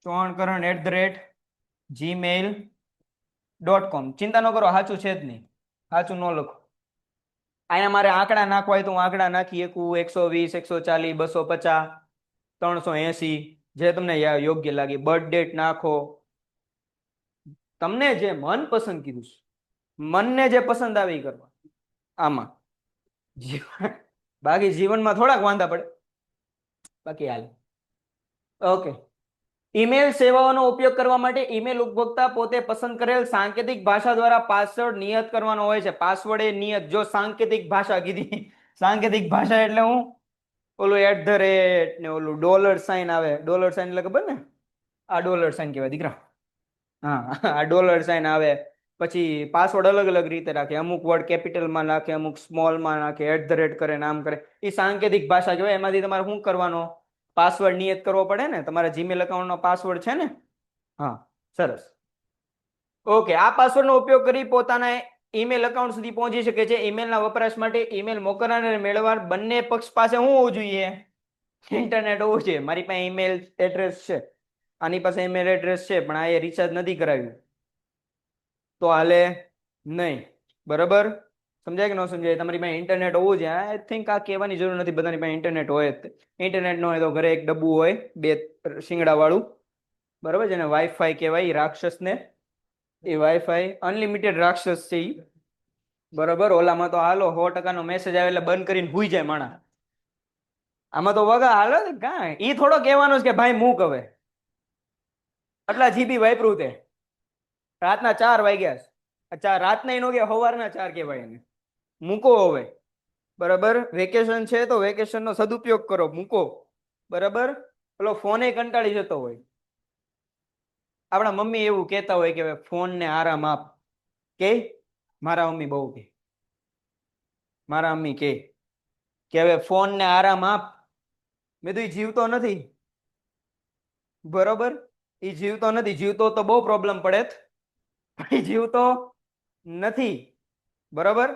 chauhankરણ@gmail.com. ચિંતા ન કરો, સાચું છે જ નહીં, સાચું ન લખો. અહીંયા મારે આંકડા નાખવા હોય તો હું આંકડા નાખી શકું, 120, 140, 250, 380, જે તમને યોગ્ય લાગે. બર્થ ડેટ નાખો, તમને જે મન પસંદ કીધું છે, મનને જે પસંદ આવે એ કરવા આમાં. બાકી જીવનમાં થોડાક વાંધા પડે, બાકી હાલ. ઓકે. ઈમેલ સેવાઓનો ઉપયોગ કરવા માટે ઈમેલ ઉપભોક્તા પોતે પસંદ કરેલ સાંકેતિક ભાષા દ્વારા પાસવર્ડ નિયત કરવાનો હોય છે. પાસવર્ડ એ નિયત, જો સાંકેતિક ભાષા કીધી, સાંકેતિક ભાષા એટલે હું ઓલું @ ને ઓલું $સાઇન આવે. $સાઇન એટલે ખબર ને? આ $સાઇન કહેવાય દીકરા. હા, આ $સાઇન આવે. પછી પાસવર્ડ અલગ અલગ રીતે રાખે, અમુક વર્ડ કેપિટલમાં નાખે, અમુક સ્મોલમાં નાખે, @ કરે, નામ કરે. એ સાંકેતિક ભાષા કહેવાય. એમાંથી તમારે શું કરવાનો? પાસવર્ડ નિયત કરવો પડે ને. તમારા જીમેલ એકાઉન્ટનો પાસવર્ડ છે ને? હા, સરસ. ઓકે, આ પાસવર્ડનો ઉપયોગ કરી પોતાના ઈમેલ એકાઉન્ટ સુધી પહોંચી શકે છે. ઈમેલના વપરાશ માટે ઈમેલ મોકલનાર અને મેળવનાર બંને પક્ષ પાસે શું હોવું જોઈએ? ઇન્ટરનેટ હોવું જોઈએ. મારી પાસે ઈમેલ એડ્રેસ છે, આની પાસે ઈમેલ એડ્રેસ છે, પણ આ રિચાર્જ નથી કરાવ્યું તો હાલે નહીં, બરોબર? સમજાય કે ન સમજાય? તમારી પાસે ઇન્ટરનેટ હોવું જોઈએ. આઈ થિંક આ કહેવાની જરૂર નથી, બધાની પાસે ઇન્ટરનેટ હોય જ. ઇન્ટરનેટ ન હોય તો ઘરે એક ડબ્બુ હોય 2 શિંગડા વાળું, બરોબર? જેને વાઈફાઈ કહેવાય, રાક્ષસને. એ વાઈફાઈ અનલિમિટેડ રાક્ષસ છે ઈ, બરોબર? ઓલામાં તો હાલો 100% નો મેસેજ આવે એટલે બંધ કરીને હુઈ જાય માણસ. આમાં તો વગા હાલો કાંઈ. ઈ થોડો કહેવાનો છે કે ભાઈ મૂક હવે, આટલા જીબી વાપરું તે, રાતના 4 વાગ્યા છે. રાતના નો કે સવારના 4 કહેવાય એને. મૂકો હવે, બરાબર? વેકેશન છે તો વેકેશન નો સદુપયોગ કરો, મૂકો, બરાબર? પેલો ફોને કંટાળી જતો હોય. આપણા મમ્મી એવું કહેતા હોય કે ફોન ને આરામ આપ, કે મારા મમ્મી બહુ કે, મારા મમ્મી કે હવે ફોન ને આરામ આપ. મેં તો એ જીવતો નથી, બરોબર? એ જીવતો નથી. જીવતો તો બહુ પ્રોબ્લેમ પડે, જીવતો નથી, બરોબર?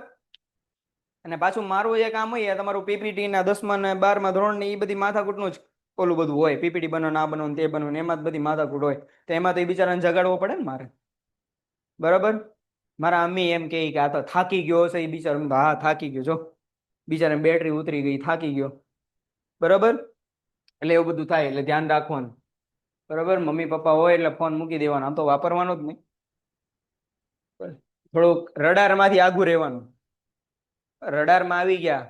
અને પાછું મારું જે કામ હોય તમારું પીપીટી ના 10મા ને 12મા ધોરણ ની એ બધી માથાકૂટનું જ ઓલું બધું હોય. પીપીટી બનાવવાનું, આ બનાવવાનું, તે બનાવવાનું, એમાં જ બધી માથાકૂટ હોય. તો એમાં તો એ બિચારાને જગાડવો પડે ને મારે, બરાબર? મારા અમ્મી એમ કે આ તો થાકી ગયો હશે એ બિચારો. હા, થાકી ગયો, જો બિચારા બેટરી ઉતરી ગઈ, થાકી ગયો, બરાબર? એટલે એવું બધું થાય, એટલે ધ્યાન રાખવાનું, બરાબર? મમ્મી પપ્પા હોય એટલે ફોન મૂકી દેવાનો, આમ તો વાપરવાનો જ નહીં. થોડુંક રડાર માંથી આઘું રહેવાનું. રડારમાં આવી ગયા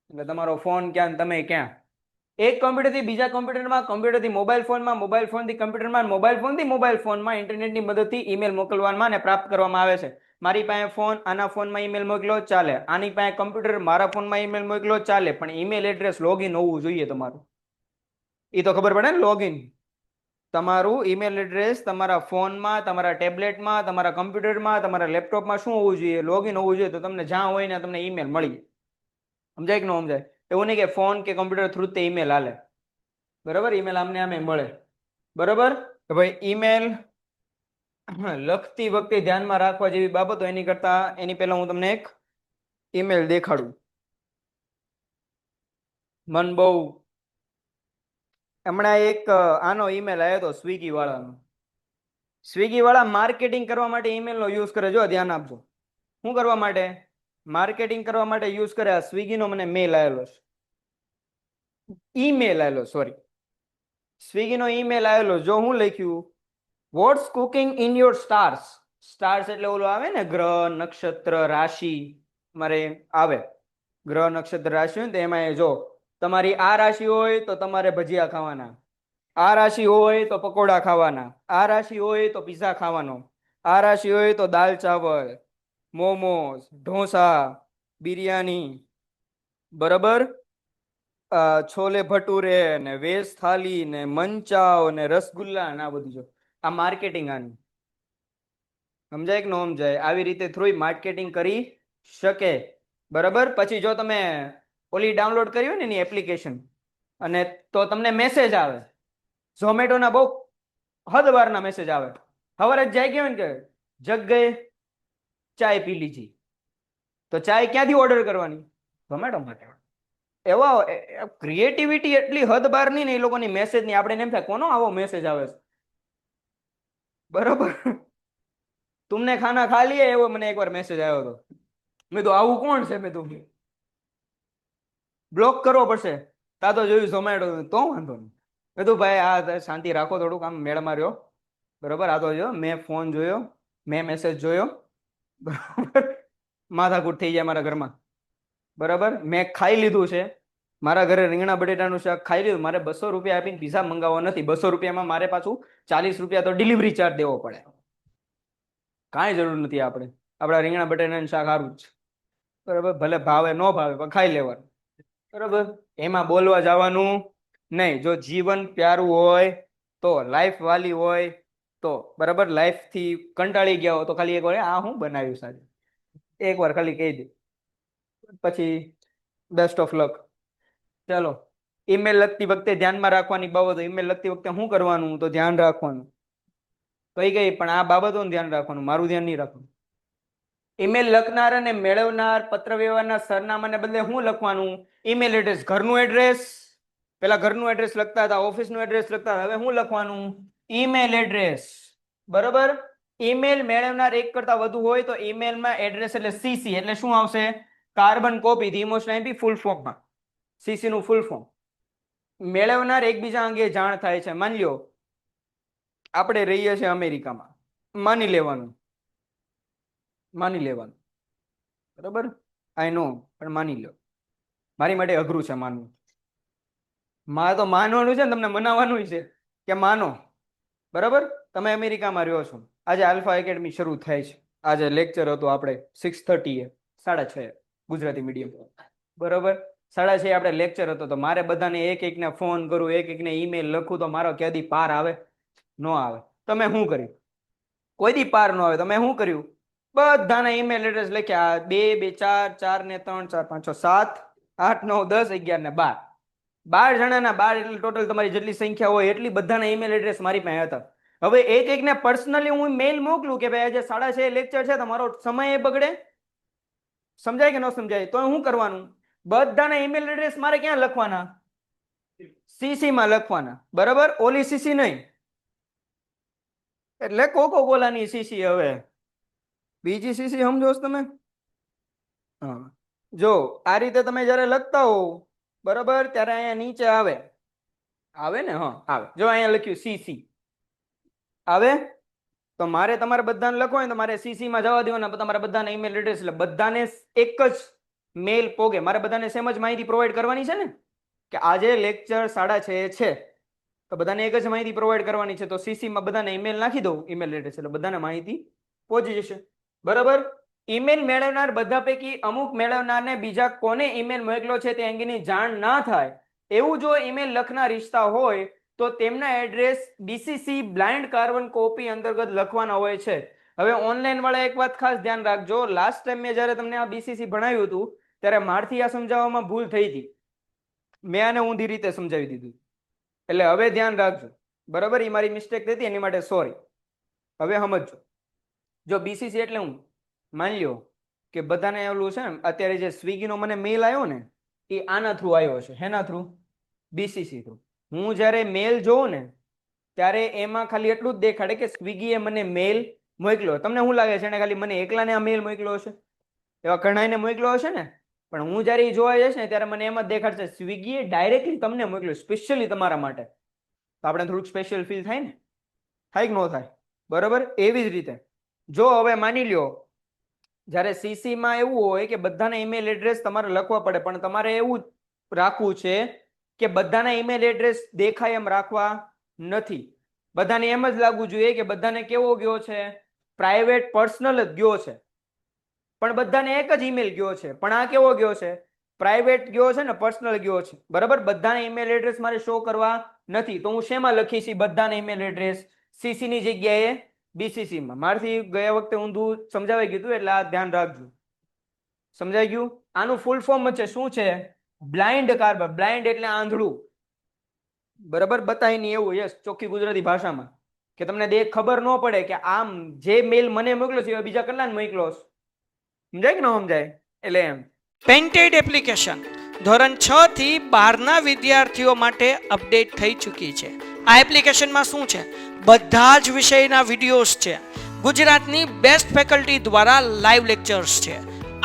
એટલે તમારો ફોન ક્યાં, તમે ક્યાં. એક કોમ્પ્યુટરથી બીજા કોમ્પ્યુટરમાં, કોમ્પ્યુટરથી મોબાઈલ ફોનમાં, મોબાઈલ ફોનથી કમ્પ્યુટરમાં, મોબાઈલ ફોનથી મોબાઈલ ફોનમાં ઇન્ટરનેટની મદદથી ઈમેલ મોકલવામાં અને પ્રાપ્ત કરવામાં આવે છે. મારી પાસે ફોન, આના ફોનમાં ઈમેલ મોકલો ચાલે, આની પાસે કમ્પ્યુટર, મારા ફોનમાં ઈમેલ મોકલો ચાલે, પણ ઈમેલ એડ્રેસ લોગિન હોવું જોઈએ તમારું. એ તો ખબર પડે ને, લોગિન. તમારું ઈમેલ એડ્રેસ તમારા ફોનમાં, તમારા ટેબ્લેટમાં, તમારા કમ્પ્યુટરમાં, તમારા લેપટોપમાં શું હોવું જોઈએ? લોગિન હોવું જોઈએ. તો તમને જ્યાં હોય ને તમને ઈમેલ મળી જાય. સમજાય કે ન સમજાય? એવું નહીં કે ફોન કે કમ્પ્યુટર થ્રુ તે ઈમેલ હાલે. બરાબર, ઈમેલ આમને આમે મળે. બરાબર, તો ભાઈ ઈમેલ લખતી વખતે ધ્યાનમાં રાખવા જેવી બાબતો, એની પહેલા હું તમને એક ઈમેલ દેખાડું. મન બહુ હમણાં એક આનો ઈમેલ આવ્યો હતો સ્વિગી વાળાનો. સ્વિગી વાળા માર્કેટિંગ કરવા માટે ઈમેલનો યુઝ કરે. જો ધ્યાન આપજો. શું કરવા માટે? માર્કેટિંગ કરવા માટે યુઝ કરે. આ સ્વિગીનો મને મેલ આવેલો છે, ઈમેલ આવેલો, સોરી, સ્વિગીનો ઈમેલ આવેલો. જો હું લખ્યું, what's cooking in your stars. Stars એટલે ઓલું આવે ને, ગ્રહ, નક્ષત્ર, રાશિ. મારે આવે ગ્રહ, નક્ષત્ર, રાશિ હોય ને, તો એમાં જો તમારી આ રાશિ હોય તો તમારે ભજીયા ખાવાના, આ રાશિ હોય તો પકોડા ખાવાના, આ રાશિ હોય તો પીઝા ખાવાનો, આ રાશિ હોય તો દાલ ચાવલ, મોમોસ, ઢોસા, બિરયાની, બરાબર, છોલે ભટુરે ને વેજ થાલી ને મંચાવ ને રસગુલ્લા ને આ બધું. જો આ માર્કેટિંગ આની. સમજાય કે ન સમજાય? આવી રીતે થ્રુ માર્કેટિંગ કરી શકે. બરાબર, પછી જો તમે ઓલી ડાઉનલોડ કરી હોય ને એની એપ્લિકેશન, અને તો તમને મેસેજ આવે, ઝોમેટોના બહુ હદવારના મેસેજ આવે. સવારે જ જાય ગયો ને કે જગ ગયે ચાય પી લીજી, તો ચાય ક્યાંથી ઓર્ડર કરવાની? ઝોમેટો માટે. એવા ક્રિએટિવિટી એટલી હદ બાર નહીં ને એ લોકોની મેસેજની. આપણે એમ થાય કોનો આવો મેસેજ આવે છે. બરોબર, તુમને ખાના ખા લીએ, એવો મને એકવાર મેસેજ આવ્યો હતો. મેં તો આવું કોણ છે? મેં તો બ્લોક કરવો પડશે. તા તો જોયું ઝોમેટો, તો વાંધો નહીં. મેં તો ભાઈ આ શાંતિ રાખો, થોડુંક આમ મેળમાં રહ્યો. બરોબર, આ તો જો મેં ફોન જોયો, મેં મેસેજ જોયો, બરોબર, માથાકૂટ થઈ જાય મારા ઘરમાં. બરાબર, મેં ખાઈ લીધું છે, મારા ઘરે રીંગણા બટેટાનું શાક ખાઈ લીધું. મારે 200 રૂપિયા આપીને પીઝા મંગાવવો નથી. 200 રૂપિયામાં મારે પાછું 40 રૂપિયા તો ડિલિવરી ચાર્જ દેવો પડે. કાંઈ જરૂર નથી. આપણે આપણા રીંગણા બટેટાનું શાક સારું જ છે. બરાબર, ભલે ભાવે ન ભાવે પણ ખાઈ લેવાનું. બરાબર, એમાં બોલવા જવાનું નહીં. જો જીવન પ્યારું હોય તો, લાઈફ વાલી હોય તો, બરાબર, લાઈફ થી કંટાળી ગયા હો તો ખાલી એક વાર આ હું બનાવ્યું સાહેબ, એક વાર ખાલી કહી દે, પછી બેસ્ટ ઓફ લક. ચાલો, ઈમેલ લખતી વખતે ધ્યાનમાં રાખવાની બાબતો. ઈમેલ લખતી વખતે શું કરવાનું? તો ધ્યાન રાખવાનું. કઈ ગઈ પણ આ બાબતોનું ધ્યાન રાખવાનું, મારું ધ્યાન નહીં રાખવાનું. ઈમેલ લખનાર અને મેળવનાર પત્ર વ્યવહારના સરનામાને બદલે શું લખવાનું? Email address. ઘરનું એડ્રેસ, પેલા ઘરનું એડ્રેસ લખતા હતા, ઓફિસનું એડ્રેસ લખતા હતા. હવે શું લખવાનું? Email address. બરોબર, ઈમેલ મેળવનાર એક કરતા વધુ હોય તો ઈમેલમાં એડ્રેસ એટલે સીસી એટલે શું આવશે? Carbon copy. ધીમોસ્ટ આઈપી ફૂલ ફોર્મમાં સીસી નું ફૂલ ફોર્મ. મેળવનાર એકબીજા અંગે જાણ થાય છે. માની લો આપણે રહીએ છીએ અમેરિકામાં, માની લેવાનું, બરોબર, આઈ નો, પણ માની લો. મારી માટે અઘરું છે માનવું. મારે તો માનવાનું છે ને, તમને મનાવવાનું છે કે માનો. બરાબર, તમે અમેરિકામાં રહ્યો છો. આજે આલ્ફા એકેડમી શરૂ થાય છે. આજે લેક્ચર હતો આપણે 6:30 6:30 ગુજરાતી મીડિયમ. બરોબર, 6:30 આપણે લેક્ચર હતો. તો મારે બધાને એક એકને ફોન કરું, એક એકને ઈમેલ લખું, તો મારો ક્યાંથી પાર આવે? ન આવે. તમે શું કર્યું? કોઈ દી પાર ન આવે. તમે શું કર્યું? બધાના ઈમેલ એડ્રેસ લખ્યા. 2 2 4 4 ને 3 4 5 6 7 8 9 10 11 ને 12. 12 જણાના 12 એટલે ટોટલ તમારી જેટલી સંખ્યા હોય એટલી બધાના ઈમેલ એડ્રેસ મારી પાસે હતા. હવે એક એકને પર્સનલી હું મેલ મોકલું કે ભાઈ આજે 6:30 લેક્ચર છે, તમારો સમય બગડે. સમજાય કે ન સમજાય? તો હું કરવાનું? બધાના ઈમેલ એડ્રેસ મારે ક્યાં લખવાના? સીસી માં લખવાના. બરાબર, ઓલી સીસી નહીં, એટલે કોકો કોલાની સીસી. હવે બીજી સીસી સમજો છો તમે? હા, જો આ રીતે તમે જયારે લખતા હો, બરાબર, ત્યારે અહીંયા નીચે આવે ને? હા, આવે. જો અહીંયા લખ્યું સીસી આવે. તો મારે તમારે બધાને લખો હોય તો મારે સીસી માં જવા દેવાના. તમારા બધાના ઈમેલ એડ્રેસ, એટલે બધાને એક જ મેલ પોગે. મારે બધાને સેમ જ માહિતી પ્રોવાઈડ કરવાની છે ને, કે આજે લેક્ચર 6:30 છે, તો બધાને એક જ માહિતી પ્રોવાઈડ કરવાની છે. તો સીસી માં બધાને ઈમેલ નાખી દઉં, ઈમેલ એડ્રેસ, એટલે બધાને માહિતી પહોંચી જશે. બરાબર. ઈમેલ મેળવનાર બધા પૈકી અમુક મેળવનારને બીજા કોને ઈમેલ મોકલ્યો છે તે અંગેની જાણ ના થાય એવું જો ઈમેલ લખનાર ઈચ્છતા હોય તો તેમના address BCC blind carbon copy અંતર્ગત લખવાના હોય છે. હવે ઓનલાઈન વાળા એક વાત ખાસ ધ્યાન રાખજો, લાસ્ટ ટાઈમ મેં જ્યારે તમને આ BCC ભણાવ્યું હતું ત્યારે મારથી આ સમજાવવામાં ભૂલ થઈ હતી, મેં આને ઊંધી રીતે સમજાવી દીધું, એટલે હવે ધ્યાન રાખજો. બરાબર, એ મારી મિસ્ટેક હતી, એની માટે સોરી. હવે સમજજો. જો BCC એટલે હું માની લ્યો કે બધાને એવું છે ને, અત્યારે જે સ્વિગીનો મને મેલ આવ્યો ને એ આના થ્રુ આવ્યો છે. હેના થ્રુ? BCC through. હું જ્યારે મેલ જોઉં ને ત્યારે એમાં ખાલી એટલું જ દેખાડે કે સ્વિગીએ મને મેલ મોકલ્યો. તમને શું લાગે છે એને ખાલી મને એકલાને આ મેલ મોકલ્યો હશે? એવા ઘણાને મોકલ્યો હશે ને. પણ હું જ્યારે જોવા જઈશ ને ત્યારે મને એમ જ દેખાડશે સ્વિગીએ ડાયરેક્ટલી તમને મોકલ્યો, સ્પેશિયલી તમારા માટે. તો આપણે થોડુંક સ્પેશિયલ ફીલ થાય ને, થાય કે ન થાય? બરાબર. એવી જ રીતે જો હવે માની લ્યો જ્યારે CC માં એવું હોય કે બધાના ઈમેલ એડ્રેસ તમારે લખવા પડે, પણ તમારે એવું રાખવું છે કે બધાના ઈમેલ એડ્રેસ દેખાય એમ રાખવા નથી. બધાને એમ જ લાગવું જોઈએ કે બધાને કેવો ગયો છે, પ્રાઇવેટ પર્સનલ જ ગયો છે, પણ બધાને એક જ ઈમેલ ગયો છે. પણ આ કેવો ગયો છે? પ્રાઇવેટ ગયો છે ને પર્સનલ ગયો છે. બરાબર. બધાના ઈમેલ એડ્રેસ મારે શો કરવા નથી, તો હું શેમાં લખીશ બધાના ઈમેલ એડ્રેસ? CC ની જગ્યાએ BCC માં. મારથી ગયા વખતે ઊંધું સમજાવી ગયું એટલે આ ધ્યાન રાખજો. સમજાઈ ગયું? આનું ફૂલ ફોર્મ છે શું છે? Blind carbon. બ્લાઇન્ડ એટલે આંધળું. બરાબર. બતાય નહીં એવું. યસ, ચોખ્ખી ગુજરાતી ભાષામાં કે તમને ખબર ન પડે કે આમ જે મેલ મને મોકલ્યો છે બીજા કેટલાને મોકલ્યો છે. સમજાય કે ન સમજાય? એટલે એમ. પેન્ટેડ એપ્લિકેશન ધોરણ 6 થી 12ના વિદ્યાર્થીઓ માટે અપડેટ થઈ ચૂકી છે. આ એપ્લિકેશનમાં શું છે? બધા જ વિષયના વિડીયોઝ છે. ગુજરાતની બેસ્ટ ફેકલ્ટી દ્વારા લાઈવ લેક્ચર્સ છે.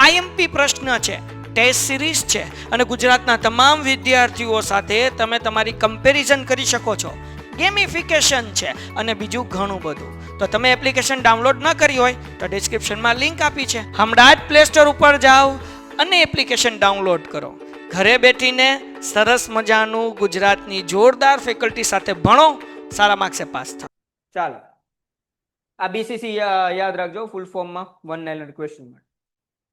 IMP પ્રશ્ન છે, ટેસ્ટ સિરીઝ છે અને ગુજરાતના તમામ વિદ્યાર્થીઓ સાથે તમે તમારી કમ્પેરિઝન કરી શકો છો. ગેમિફિકેશન છે અને બીજું ઘણું બધું. તો તમે એપ્લિકેશન ડાઉનલોડ ન કરી હોય તો ડિસ્ક્રિપ્શનમાં લિંક આપી છે, હમણાં જ પ્લે સ્ટોર ઉપર જાઓ અને એપ્લિકેશન ડાઉનલોડ કરો. ઘરે બેઠીને સરસ મજાનું ગુજરાતની જોરદાર ફેકલ્ટી સાથે ભણો, સારા માર્ક્સે પાસ થાઓ. ચાલો, આ BCC યાદ રાખજો ફૂલ ફોર્મમાં, વન લાઇનર ક્વેશ્ચનમાં.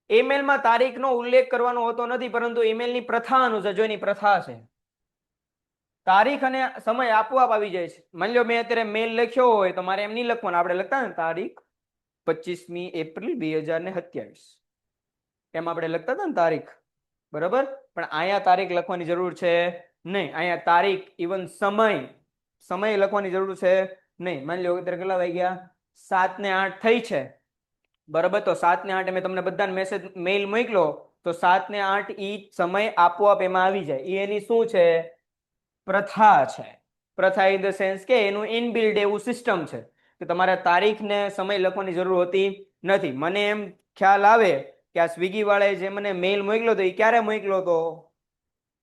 ઈમેલમાં તારીખનો ઉલ્લેખ કરવાનો હોતો નથી, પરંતુ ઈમેલની પ્રથા અનુસાર, જો એની પ્રથા છે, તારીખ અને સમય આપોઆપ આવી જાય છે. માની લો મેં અત્યારે મેલ લખ્યો હોય તો મારે એમ નહીં લખવાનું, આપણે લખતા ને તારીખ 25મી એપ્રિલ 2027, એમ આપણે લખતા હતા ને તારીખ. બરાબર. પણ અહીંયા તારીખ લખવાની જરૂર છે નહીં. અહીંયા તારીખ ઇવન સમય લખવાની જરૂર છે નહીં. માની લો અત્યારે કેટલા વાગ્યા? 7:08 થઈ છે. બરાબર. તો 7:08 મેં તમને બધાને મેલ મોકલ્યો તો 7:08 ઈ સમય આપોઆપ એમાં આવી જાય. એ એની શું છે? પ્રથા છે. પ્રથા ઇન ધ સેન્સ કે એનું ઇનબિલ્ડ એવું સિસ્ટમ છે કે તમારે તારીખ ને સમય લખવાની જરૂર હોતી નથી. મને એમ ખ્યાલ આવે કે આ સ્વિગી વાળાએ જે મને મેલ મોકલ્યો હતો એ ક્યારે મોકલ્યો હતો,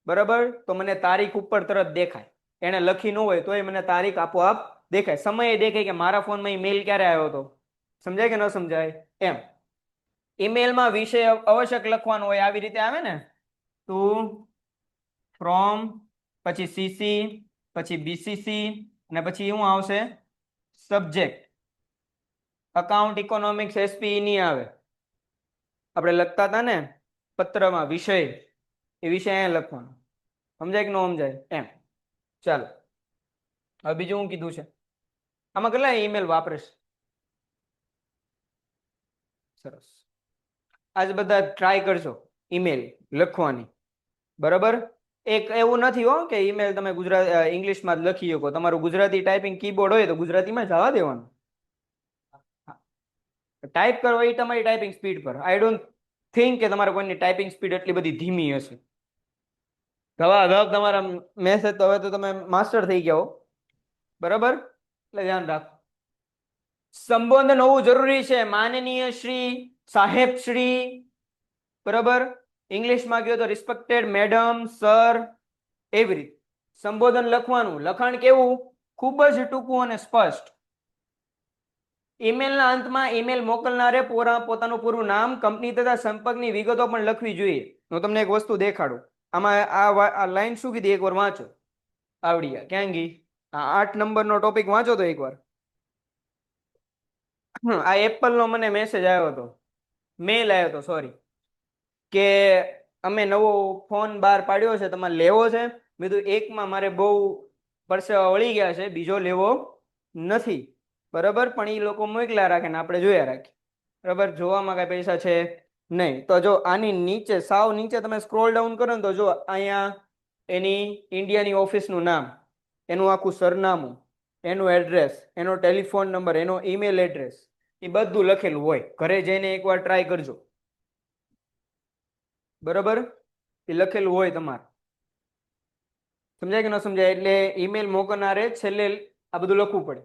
બરાબર, તો મને તારીખ ઉપર તરત દેખાય. એને લખી ન હોય તોય મને તારીખ આપોઆપ દેખાય, સમય દેખાય કે મારા ફોનમાં મેલ ક્યારે આવ્યો હતો. સમજાય કે ન સમજાય? એમ. ઈમેલમાં વિષય આવશ્યક લખવાનો હોય, આવી રીતે આવે ને, ટુ, ફ્રોમ, પછી CC, પછી BCC અને પછી શું આવશે? સબ્જેક્ટ. અકાઉન્ટ, ઇકોનોમિક્સ, SP નહીં આવે. આપણે લખતા હતા ને પત્રમાં વિષય, એ વિષય અહીંયા લખવાનો. સમજાય કે ન સમજાય? એમ. ચાલો, હવે બીજું હું કીધું છે? આમાં કેટલા ઈમેલ વાપરે છે? સરસ. આજ બધા ટ્રાય કરજો ઈમેલ લખવાની. બરાબર. એક એવું નથી હો કે ઈમેલ તમે ઇંગ્લિશમાં જ લખી શકો. તમારું ગુજરાતી ટાઈપિંગ કીબોર્ડ હોય તો ગુજરાતીમાં જવા દેવાનું. ટાઈપ કરો એ તમારી ટાઈપિંગ સ્પીડ પર. આઈ ડોન્ટ થિંક કે તમારે કોઈની ટાઈપિંગ સ્પીડ એટલી બધી ધીમી હશે. ધવાધપ તમારા મેસેજ તો હવે તો તમે માસ્ટર થઈ ગયા હો. બરાબર. એટલે ધ્યાન રાખો. સંબોધન હોવું જરૂરી છે. માનનીય શ્રી, સાહેબ શ્રી. બરાબર. ઇંગ્લિશમાં ગયો તો રિસ્પેક્ટેડ મેડમ, સર, એવી રીતે સંબોધન લખવાનું. લખાણ કેવું? ખૂબ જ ટૂંકું અને સ્પષ્ટ. ઈમેલના અંતમાં ઈમેલ મોકલનારે પોતાનું પૂરું નામ, કંપની તથા સંપર્કની વિગતો પણ લખવી જોઈએ. હું તમને એક વસ્તુ દેખાડું. આમાં આ લાઈન શું કીધી એકવાર વાંચો. આવડી ગયા. ક્યાં ગઈ? આ 8 નંબરનો ટોપિક વાંચો તો એકવાર. આ એપલ નો મને મેસેજ આવ્યો હતો, મેલ આવ્યો હતો, સોરી, કે અમે નવો ફોન બહાર પાડ્યો છે, તમારે લેવો છે? મેં કીધું એકમાં મારે બહુ પરસેવા વળી ગયા છે, બીજો લેવો નથી. બરાબર, પણ એ લોકો મોકલ્યા રાખે ને આપણે જોયા રાખીએ. બરાબર, જોવામાં કઈ પૈસા છે નહીં. તો જો આની નીચે, સાવ નીચે તમે સ્ક્રોલ ડાઉન કરો ને તો જો અહીંયા એની ઇન્ડિયાની ઓફિસનું નામ, એનું આખું સરનામું, એનું એડ્રેસ, એનો ટેલિફોન નંબર, એનો ઈમેલ એડ્રેસ, એ બધું લખેલું હોય. ઘરે જઈને એકવાર ટ્રાય કરજો. બરાબર, એ લખેલું હોય તમારે. સમજાય કે ન સમજાય? એટલે ઈમેલ મોકલનારે છેલ્લે આ બધું લખવું પડે.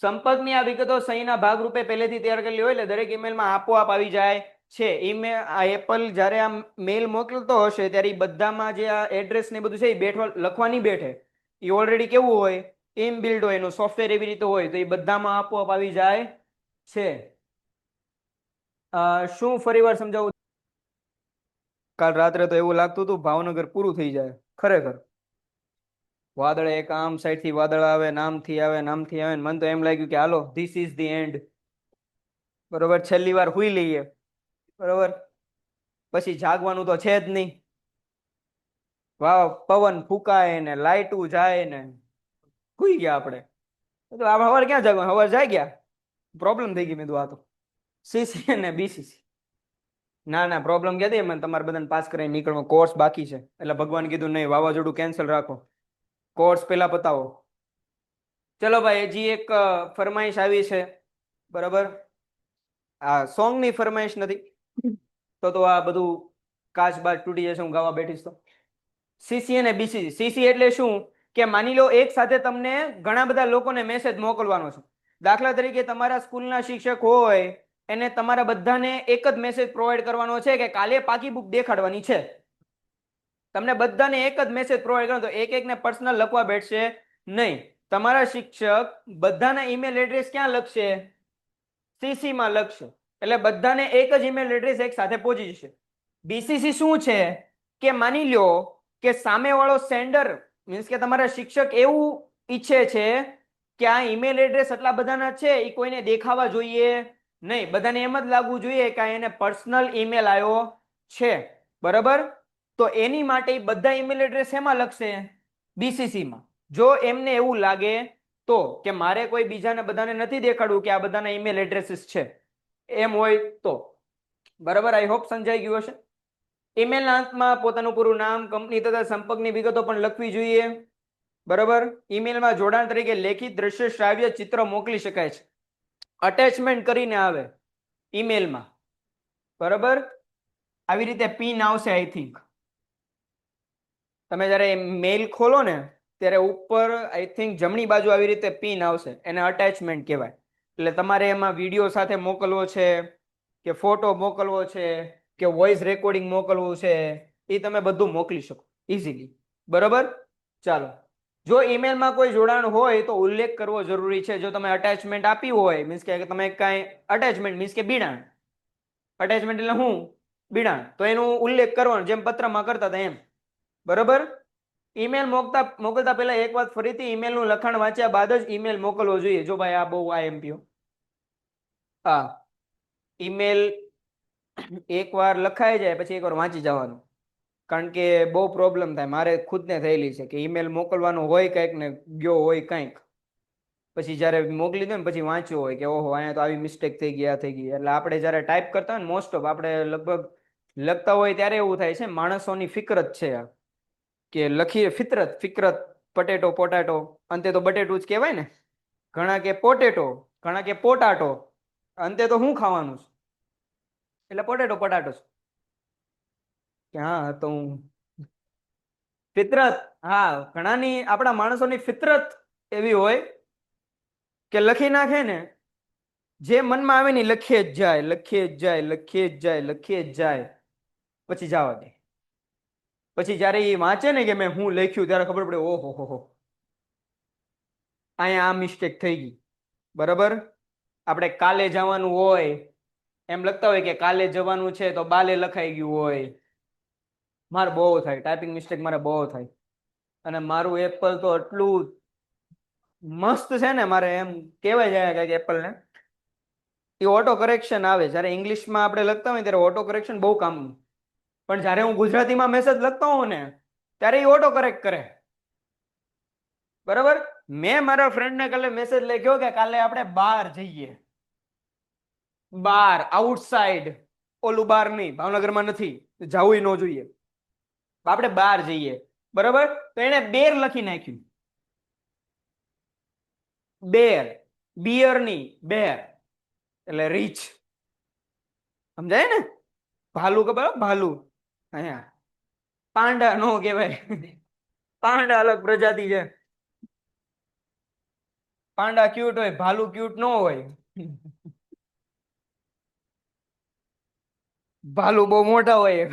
સંપર્કની આ વિગતો સહીના ભાગરૂપે પહેલેથી તૈયાર કરેલી હોય એટલે દરેક ઈમેલમાં આપોઆપ આવી જાય છે. ઈમેલ આ એપલ જ્યારે આ મેલ મોકલતો હશે ત્યારે બધામાં જે આ એડ્રેસ ને બધું છે એ બેઠવા લખવા નહીં બેઠે. એ ઓલરેડી કેવું હોય, ઇન બિલ્ડ હોય, એનું સોફ્ટવેર એવી રીતે હોય, તો એ બધામાં આપોઆપ આવી જાય છે. શું ફરીવાર સમજાવું? કાલ રાત્રે તો એવું લાગતું હતું ભાવનગર પૂરું થઈ જાય. ખરેખર વાદળ એક આમ સાઈડ થી વાદળ આવે, નામથી આવે, નામથી આવે, મને તો એમ લાગ્યું કે હાલો ધીસ ઇઝ ધી એન્ડ. બરોબર, છેલ્લી વાર હુઈ લઈએ. બરોબર, પછી જાગવાનું તો છે જ નહીં. વાવ, પવન ફૂંકાય ને લાઈટું જાય ને હુઈ ગયા આપણે. તો આ હવાર ક્યાં જાગવાનું? હવાર જાય ગયા, પ્રોબ્લેમ થઈ ગઈ. મેં કીધું આ તો સીસી અને બીસીસી. ના ના, પ્રોબ્લેમ ક્યાંથી? મને તમારે બધાને પાસ કરીને નીકળવા, કોર્સ બાકી છે. એટલે ભગવાન કીધું નહીં, વાવાઝોડું કેન્સલ રાખો, કોર્સ પેલા પતાવો. ચલો ભાઈ, હજી એક ફરમાઈશ આવી છે. બરાબર, આ સોંગ ની ફરમાઈશ નથી તો આ બધું કાચ બાચ તૂટી જશે હું ગાવા બેઠીશ તો. સીસી અને બીસીસી. સીસી એટલે શું કે માની લો એક સાથે તમને ઘણા બધા લોકોને મેસેજ મોકલવાનો છે. દાખલા તરીકે તમારા સ્કૂલના શિક્ષક હોય, એને તમારા બધાને એક જ મેસેજ પ્રોવાઈડ કરવાનો છે કે કાલે પાકી બુક દેખાડવાની છે. તમને બધાને એક જ મેસેજ પ્રોવાઈડ કરવાનો, તો એક એકને પર્સનલ લખવા બેઠશે નહીં. તમારા શિક્ષક બધાના ઈમેલ એડ્રેસ ક્યાં લખશે? સીસી માં લખશે. એટલે બધાને એક જ ઈમેલ એડ્રેસ એક સાથે પહોંચી જશે. બીસીસી શું છે કે માની લો કે સામેવાળો સેન્ડર મીન્સ કે તમારા શિક્ષક એવું ઈચ્છે છે કે આ ઈમેલ એડ્રેસ એટલા બધાના છે, એ કોઈને દેખાવા જોઈએ નહીં. બધાને એમ જ લાગવું જોઈએ કે એને પર્સનલ ઈમેલ આવ્યો છે. બરાબર, તો એની માટે બધા ઈમેલ એડ્રેસ એમાં લખશે? બીસીસી માં. જો એમને એવું લાગે તો કે મારે કોઈ બીજાને બધાને નથી દેખાડવું કે આ બધાના ઈમેલ એડ્રેસીસ છે, એમ હોય તો. બરાબર, આઈ હોપ સમજાઈ ગયું હશે. ઈમેલના અંતમાં પોતાનું પૂરું નામ, કંપની તથા સંપર્કની વિગતો પણ લખવી જોઈએ. બરાબર, ઈમેલમાં જોડાણ તરીકે લેખિત, દ્રશ્ય, શ્રાવ્ય, ચિત્ર મોકલી શકાય છે. અટેચમેન્ટ કરીને આવે ઈમેલમાં. બરાબર, આવી રીતે પિન આવશે. આઈ થિંક તમે જ્યારે મેલ ખોલો ને ત્યારે ઉપર આઈ થિંક જમણી બાજુ આવી રીતે પિન આવશે, એને અટેચમેન્ટ કહેવાય. એટલે તમારે એમાં વિડીયો સાથે મોકલવો છે કે ફોટો મોકલવો છે કે વોઇસ રેકોર્ડિંગ મોકલવું છે, એ તમે બધું મોકલી શકો ઇઝીલી. બરાબર, ચાલો. જો ઈમેલમાં કોઈ જોડાણ હોય તો ઉલ્લેખ કરવો જરૂરી છે. જો તમે અટેચમેન્ટ આપી હોય, મીન્સ કે તમે કાંઈ અટેચમેન્ટ મીન્સ કે બીડાણ, અટેચમેન્ટ એટલે હું બીડાણ, તો એનું ઉલ્લેખ કરવાનો, જેમ પત્રમાં કરતા હતા એમ. બરાબર, ઈમેલ મોકલતા પહેલા એક વાત ફરીથી, ઈમેલનું લખાણ વાંચ્યા બાદ જ ઈમેલ મોકલવો જોઈએ. જો ભાઈ આ બહુ આઈએમપી. હા, ઈમેલ એકવાર લખાઈ જાય પછી એકવાર વાંચી જવાનું, કારણ કે બહુ પ્રોબ્લેમ થાય. મારે ખુદને થયેલી છે કે ઈમેલ મોકલવાનું હોય કંઈક ને ગયો હોય કંઈક, પછી જ્યારે મોકલી દો ને પછી વાંચ્યું હોય કે ઓહો અહીંયા તો આવી મિસ્ટેક થઈ ગઈ, આ થઈ ગઈ. એટલે આપણે જ્યારે ટાઈપ કરતા હોય ને, મોસ્ટ ઓફ આપણે લગભગ લખતા હોય ત્યારે એવું થાય છે. માણસોની ફિકરત છે આ, કે લખીએ ફિકરત, પટેટો, પોટાટો, અંતે તો બટેટું જ કહેવાય ને. ઘણા કે પોટેટો, ઘણા કે પોટાટો, અંતે તો શું ખાવાનું છે? એટલે પોટેટો પટાટો કે હા તો ફિતરત. હા, ઘણાની આપણા માણસોની ફિતરત એવી હોય કે લખી નાખે ને, જે મનમાં આવે ને લખીએ જ જાય, લખીએ જ જાય, લખીએ જ જાય, લખીએ જ જાય, પછી જવા દે. પછી જયારે એ વાંચે ને કે મેં હું લખ્યું, ત્યારે ખબર પડે ઓહો હો, અહીંયા આ મિસ્ટેક થઈ ગઈ. બરાબર, આપણે કાલે જવાનું હોય એમ લખતા હોય કે કાલે જવાનું છે તો બાલે લખાઈ ગયું હોય. મારે બહુ થાય ટાઈપિંગ મિસ્ટેક, મારે બહુ થાય. અને મારું એપલ તો એટલું મસ્ત છે ને, મારે એમ કહેવાય જાય કે એપલ ને એ ઓટો કરેક્શન આવે જ્યારે ઇંગ્લિશમાં આપણે લખતા હોય ત્યારે ઓટો કરેક્શન બહુ કામનું, પણ જ્યારે હું ગુજરાતીમાં મેસેજ લખતો હોઉં ને ત્યારે એ ઓટો કરેક્ટ કરે. બરાબર. મેં મારા ફ્રેન્ડને કાલે મેસેજ લખ્યો કે કાલે આપણે બહાર જઈએ, બાર આઉટસાઇડ, ઓલું બાર નહીં, ભાવનગરમાં નથી, જવું ન જોઈએ, આપણે બહાર જઈએ. બરાબર. તો એને બેર લખી નાખ્યું, બેર, બિયર ની બેર, એટલે રીચ. સમજાય ને? ભાલુ કે ભાલુ, અહીંયા પાંડા નો કહેવાય, પાંડા અલગ પ્રજાતિ છે. પાંડા ક્યુટ હોય, ભાલુ ક્યુટ ન હોય. ભાલુ બહુ મોટા હોય,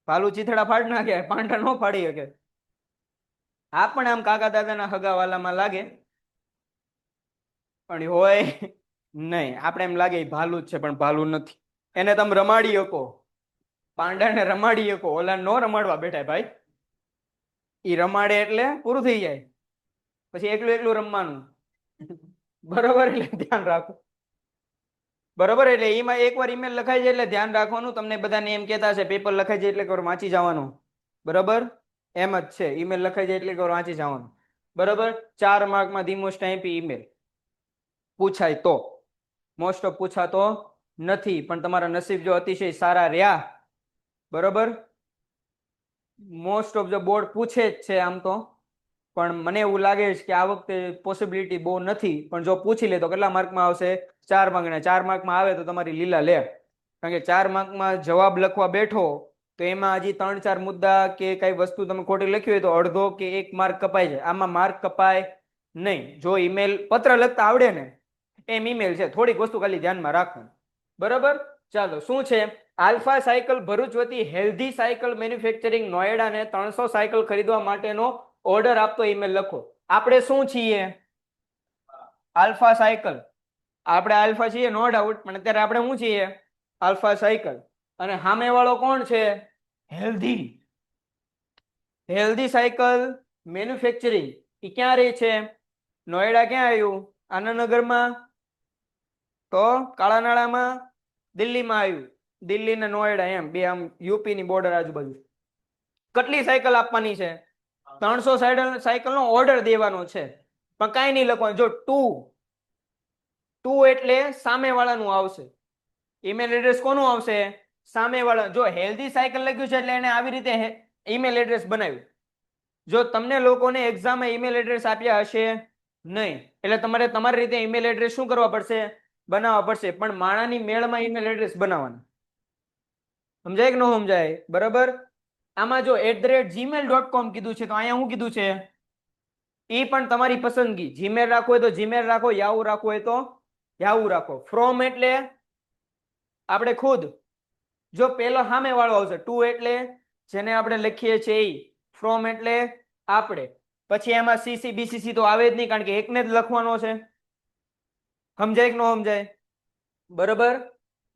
ભાલુ ચીથડા ફાડ નાખે, પાંડા નો ફાડી શકે. આ પણ આમ કાકા દાદાના હગાવાલામાં લાગે, પણ હોય નહીં. આપણે એમ લાગે ભાલુ જ છે, પણ ભાલુ નથી. એને તમે રમાડી શકો, પાંડાને રમાડી શકો, ઓલા નો રમાડવા બેઠા ભાઈ. ઈ રમાડે એટલે પૂરું થઈ જાય, પછી એકલું એકલું રમવાનું. બરોબર, એટલે ધ્યાન રાખો. બરોબર, એટલે એમાં એકવાર ઈમેલ લખાઈ જાય એટલે ધ્યાન રાખવાનું. તમને બધાને એમ કહેતા છે પેપર લખાઈ જાય એટલે એકવાર વાંચી જવાનું. બરોબર, એમ જ છે, ઈમેલ લખાઈ જાય એટલે એકવાર વાંચી જવાનું. બરોબર. 4 માર્કમાં ધી મોસ્ટ આઈએમપી ઈમેલ પૂછાય તો, મોસ્ટ ઓફ પૂછાતો નથી, પણ તમારા નસીબ જો અતિશય સારા રહ્યા, બરોબર, મોસ્ટ ઓફ ધ બોર્ડ પૂછે જ છે આમ તો, પણ મને એવું લાગે છે કે આ વખતે પોસિબિલિટી બહુ નથી, પણ જો પૂછી લે તો કેટલા માર્કમાં આવશે? 4 માર્કના. 4 માર્કમાં આવે તો તમારી લીલા લે, કારણ કે 4 માર્કમાં જવાબ લખવા બેઠો તો એમાં હજી 3-4 મુદ્દા કે કઈ વસ્તુ તમે ખોટી લખી હોય તો અડધો કે 1 માર્ક કપાઈ જાય. આમાં માર્ક કપાય નહીં. જો ઈમેલ પત્ર લખતા આવડે ને એમ ઈમેલ છે, થોડીક વસ્તુ ખાલી ધ્યાનમાં રાખો. બરોબર. ચાલો, શું છે? આલ્ફા સાયકલ ભરૂચ વતી હેલ્ધી સાયકલ મેન્યુફેક્ચરિંગ નોએડાને 300 સાયકલ ખરીદવા માટેનો ઓર્ડર આપતો ઈમેલ લખો. આપણે શું છીએ? Alpha cycle. આપણે આલ્ફા છીએ નો ડાઉટ, પણ અત્યારે આપણે શું છીએ? Alpha cycle. અને સામે વાળો કોણ છે? હેલ્ધી. હેલ્ધી સાયકલ મેન્યુફેક્ચરિંગ એ ક્યાં રહે છે? નોએડા. ક્યાં આવ્યું? આનંદનગરમાં. તો કાળાનાળામાં. દિલ્હીમાં આવ્યું. દિલ્હી ને નોએડા એમ બે આમ યુપી ની બોર્ડર આજુબાજુ. કેટલી સાયકલ આપવાની છે? 300 સાયકલ નો ઓર્ડર દેવાનો છે, પણ કાંઈ નહીં લખવાનું. જો ટુ એટલે સામે વાળાનું આવશે, ઈમેલ એડ્રેસ કોનું આવશે? સામે વાળા. જો હેલ્ધી સાયકલ લખ્યું છે એટલે એને આવી રીતે ઈમેલ એડ્રેસ બનાવ્યું. જો તમને લોકોને એક્ઝામમાં ઈમેલ એડ્રેસ આપ્યા હશે નહીં, એટલે તમારે તમારી રીતે ઈમેલ એડ્રેસ શું કરવા પડશે? બનાવવા પડશે. પણ માણાની મેળમાં ઈમેલ એડ્રેસ બનાવવાના. સમજાય કે ન સમજાય? બરાબર. આમાં જો @gmail.com કીધું છે, તો અહીંયા શું કીધું છે? એ પણ તમારી પસંદગી. જીમેલ રાખવું હોય તો જીમેલ રાખો, યાહુ રાખવું હોય તો યાહુ રાખો. ફ્રોમ એટલે આપણે ખુદ. જો પેલો સામે વાળો આવશે, ટુ એટલે જેને આપણે લખીએ છીએ એ, ફ્રોમ એટલે આપણે. પછી એમાં સીસી બીસીસી તો આવે જ નહીં, કારણ કે એકને જ લખવાનો છે. સમજાય કે ન સમજાય? બરોબર.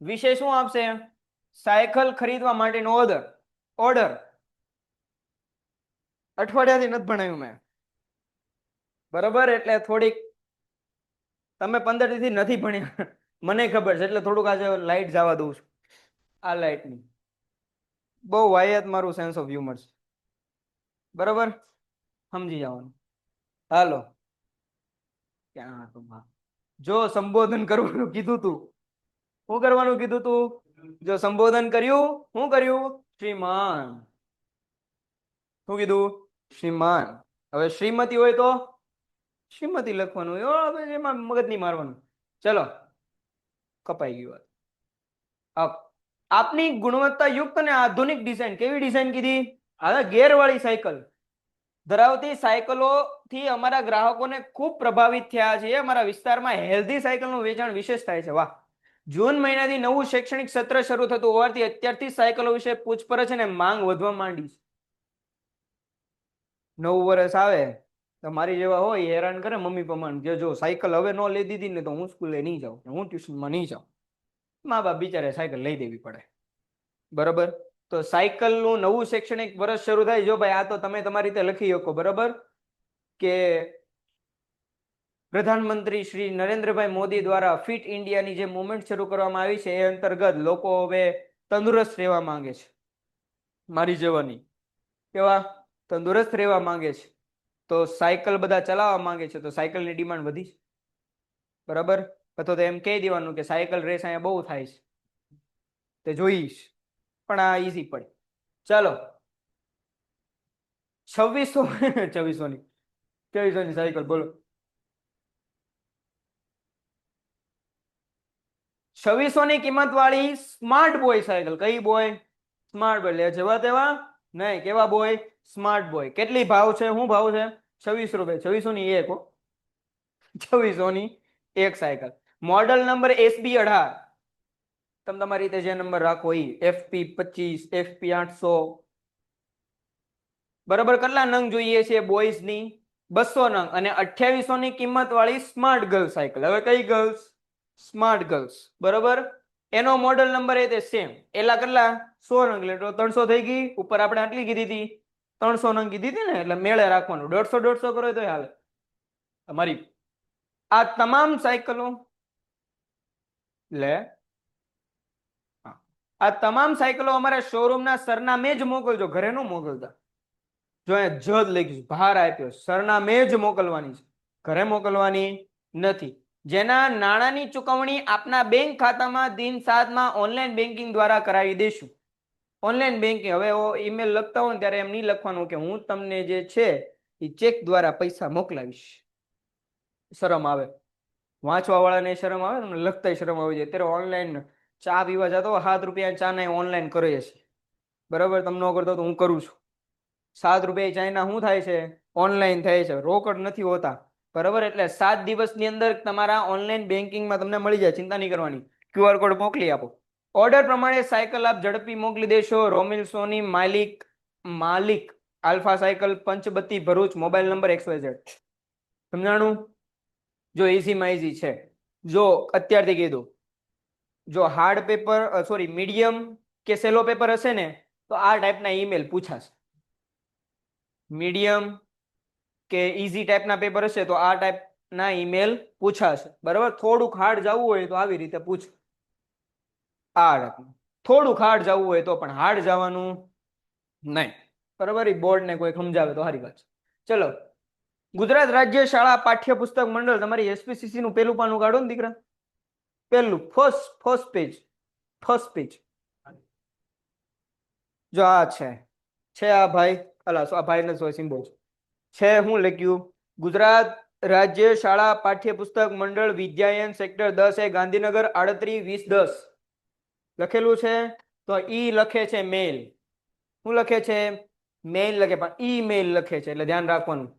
વિષય શું આપશે? સાયકલ ખરીદવા માટેનો ઓર્ડર. અઠવાડિયાથી નથી ભણાવ્યું મેં, બરોબર, એટલે થોડીક તમે 15 થી નથી ભણ્યા મને ખબર છે, એટલે થોડુંક આજે લાઈટ જવા દઉં છું. આ લાઈટની બહુ વાહિયાત મારું સેન્સ ઓફ હ્યુમર છે. બરોબર, સમજી જવાનું. હાલો, ક્યાં હતો? જો સંબોધન કરવાનું કીધું તું, શું કરવાનું કીધું તું? જો સંબોધન કર્યું, શું કર્યું? શ્રીમાન. શું કીધું? શ્રીમાન. હવે શ્રીમતી હોય તો શ્રીમતી લખવાનું. એમાં મગજ નહીં મારવાનું. ચલો, કપાઈ ગયું. આપની ગુણવત્તાયુક્ત અને આધુનિક ડિઝાઇન. કેવી ડિઝાઇન કીધી? હવે ગેરવાળી સાયકલ ધરાવતી સાયકલો થી અમારા ગ્રાહકોને ખૂબ પ્રભાવિત થયા છે. અમારા વિસ્તારમાં હેલ્ધી સાયકલનું વેચાણ વિશેષ થાય છે. વાહ. જૂન મહિનાથી નવું શૈક્ષણિક સત્ર શરૂ થતું હોવાથી અત્યારથી સાયકલો વિશે પૂછપરછ અને માંગ વધવા માંડી છે. 9 વર્ષ આવે તો મારી જેવા હોય હેરાન કરે મમ્મી પપ્પાને કે જો સાયકલ હવે ન લઈ દીધી ને તો હું સ્કૂલે નહીં જાઉં, હું ટ્યુશનમાં નહીં જાઉં. મા બાપ બિચારે સાયકલ લઈ દેવી પડે. બરોબર. તો સાયકલનું નવું શૈક્ષણિક વર્ષ શરૂ થાય. જો ભાઈ આ તો તમે તમારી રીતે લખી શકો. બરોબર, કે પ્રધાનમંત્રી શ્રી નરેન્દ્રભાઈ મોદી દ્વારા ફિટ ઇન્ડિયાની જે મુવમેન્ટ શરૂ કરવામાં આવી છે એ અંતર્ગત લોકો હવે તંદુરસ્ત રહેવા માંગે છે. મારી જેવાની કેવા તંદુરસ્ત રહેવા માંગે છે, તો સાયકલ બધા ચલાવવા માંગે છે, તો સાયકલની ડિમાન્ડ વધી છે. બરાબર. અથવા તો એમ કહી દેવાનું કે સાયકલ રેસ અહીંયા બહુ થાય છે, તે જોઈશ, પણ આ ઈઝી પડે. ચાલો 2600 ની સાયકલ બોલો. 2600 ની કિંમત વાળી સ્માર્ટ બોય સાયકલ. કઈ બોય? Smart boy. લે જેવા તેવા નહીં, કેવા બોય? Smart boy. કેટલી ભાવ છે? શું ભાવ છે? 26 રૂપિયા. 2600 ની એક. 2600 ની એક સાયકલ. Model number SB18. તમે તમારી રીતે જે નંબર રાખો એ FP25, FP800. બરાબર. કેટલા નંગ જોઈએ છે બોયઝ ની? 200 નંગ. અને 2800 ની કિંમત વાળી સ્માર્ટ ગર્લ સાયકલ. હવે કઈ ગર્લ્સ? Smart girls. બરાબર. એનો મોડલ નંબર એ તે સેમ. એલા કેટલા? 100 નંગ. એટલે 300 થઈ ગઈ. ઉપર આપણે આટલી કીધી હતી, 300 નંગ કીધી હતી ને, એટલે મેળે રાખવાનું. 150 કરો તો હાલે. તમારી આ તમામ સાયકલો લે આ તમામ સાયકલો અમારા શોરૂમના સરનામે જ મોકલજો, ઘરે ન મોકલતા. જો અહીંયા જ લખ્યું, ભાર આપ્યો, સરનામે જ મોકલવાની છે, ઘરે મોકલવાની નથી. જેના નાણાંની ચુકવણી આપના બેંક ખાતામાં દિન 7 માં ઓનલાઈન બેન્કિંગ દ્વારા કરાવી દેશું. Online banking. હવે ઈમેલ લખતા હોય ને ત્યારે એમ નહીં લખવાનું કે હું તમને જે છે એ ચેક દ્વારા પૈસા મોકલાવીશ. શરમ આવે, વાંચવા વાળાને શરમ આવે, તમને લખતા શરમ આવી જાય. ત્યારે ઓનલાઈન ચા પીવા જતો 7 રૂપિયા ચા ને ઓનલાઈન કરીએ છીએ. બરાબર. તમને કરતો તો હું કરું છું. 7 રૂપિયા ચાઇના શું થાય છે? ઓનલાઈન થાય છે, રોકડ નથી હોતા. બરાબર. એટલે 7 દિવસની અંદર તમારા ઓનલાઈન બેન્કિંગમાં તમને મળી જાય, ચિંતા નહીં કરવાની. QR કોડ મોકલી આપો. ઓર્ડર પ્રમાણે સાયકલ આપ ઝડપી મોકલી દેશો. રોમિલ સોની, માલિક Alpha Cycle, Panchbatti, Bharuch. Mobile number XYZ. સમજાણું? જો ઈઝીમાં ઈઝી છે. જો અત્યારથી કીધું, જો હાર્ડ પેપર સોરી મીડિયમ કે સેલો પેપર હશે ને તો આ ટાઈપના ઈમેલ પૂછાશે. મીડિયમ કે ઈઝી ટાઈપના પેપર હશે તો આ ટાઈપના ઈમેલ પૂછાશે. બરાબર. થોડુંક હાર્ડ જવું હોય તો આવી રીતે પૂછ. આ ટાઈપનું થોડુંક હાર્ડ જવું હોય તો, પણ હાર્ડ જવાનું નહીં. બરાબર. બોર્ડને કોઈ સમજાવે તો સારી વાત છે. ચલો, ગુજરાત રાજ્ય શાળા પાઠ્યપુસ્તક મંડળ, તમારી SPCC નું પેલું પાનું કાઢો ને દીકરા. પેલું ફર્સ્ટ પેજ. જો આ છે આ ભાઈ, આ ભાઈ ને સિમ્બોલ છે. હું લખ્યું? ગુજરાત રાજ્ય શાળા પાઠ્યપુસ્તક મંડળ વિદ્યાયન સેક્ટર 10A ગાંધીનગર 382010 લખેલું છે. તો ઈ લખે છે મેલ. શું લખે છે? મેલ લખે, પણ ઈમેલ લખે છે, એટલે ધ્યાન રાખવાનું.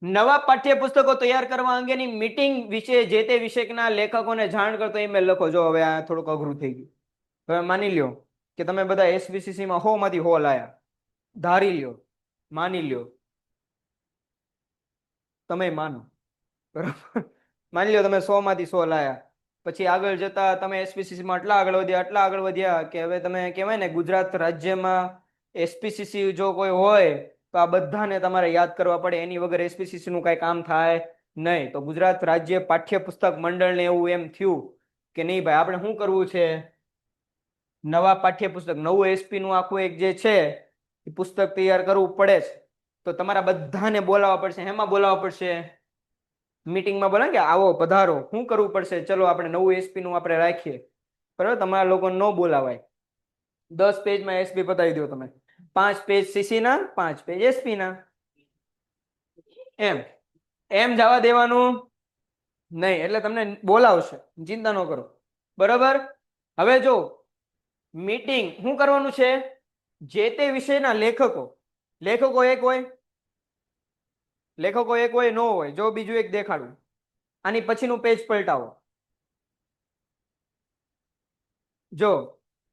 નવા પાઠ્યપુસ્તકો તૈયાર કરવા અંગેની મીટિંગ વિશે જે તે વિષયના લેખકોને જાણ કરતો ઈમેલ લખો. જો હવે આ થોડુંક અઘરું થઈ ગયું. હવે માની લ્યો કે તમે બધા SPCC માં 100 માંથી 100 લાયા. ધારી લ્યો, માની લ્યો, તમે માનો. બરાબર. માની લ્યો તમે 100 માંથી 100 લાયા. પછી આગળ જતા તમે SPCC માં આટલા આગળ વધ્યા કે હવે તમે કહેવાય ને ગુજરાત રાજ્યમાં SPCC જો કોઈ હોય તો આ બધાને તમારે યાદ કરવા પડે. એની વગર SPCC નું કઈ કામ થાય નહીં. તો ગુજરાત રાજ્ય પાઠ્યપુસ્તક મંડળને એવું એમ થયું કે નહીં ભાઈ, આપણે શું કરવું છે? નવા પાઠ્યપુસ્તક, નવું SP નું આખું એક જે છે એ પુસ્તક તૈયાર કરવું પડે છે. તો તમારા બધાને બોલાવવા પડશે. હેમાં બોલાવવા પડશે? મીટિંગમાં બોલે કે આવો પધારો. શું કરવું પડશે? ચલો આપણે નવું SP નું આપણે રાખીએ. બરાબર. તમારા લોકો ન બોલાવાય. 10 પેજમાં SP પતાવી દો તમે. 5 પેજ CC ના, 5 પેજ SP ના. એમ જવા દેવાનું નહીં. એટલે તમને બોલાવશે, ચિંતા ન કરો. બરાબર. હવે જો મીટિંગ શું કરવાનું છે? જે તે વિષયના લેખકો એક હોય, ન હોય. જો બીજું એક દેખાડું, આની પછીનું પેજ પલટાવો. જો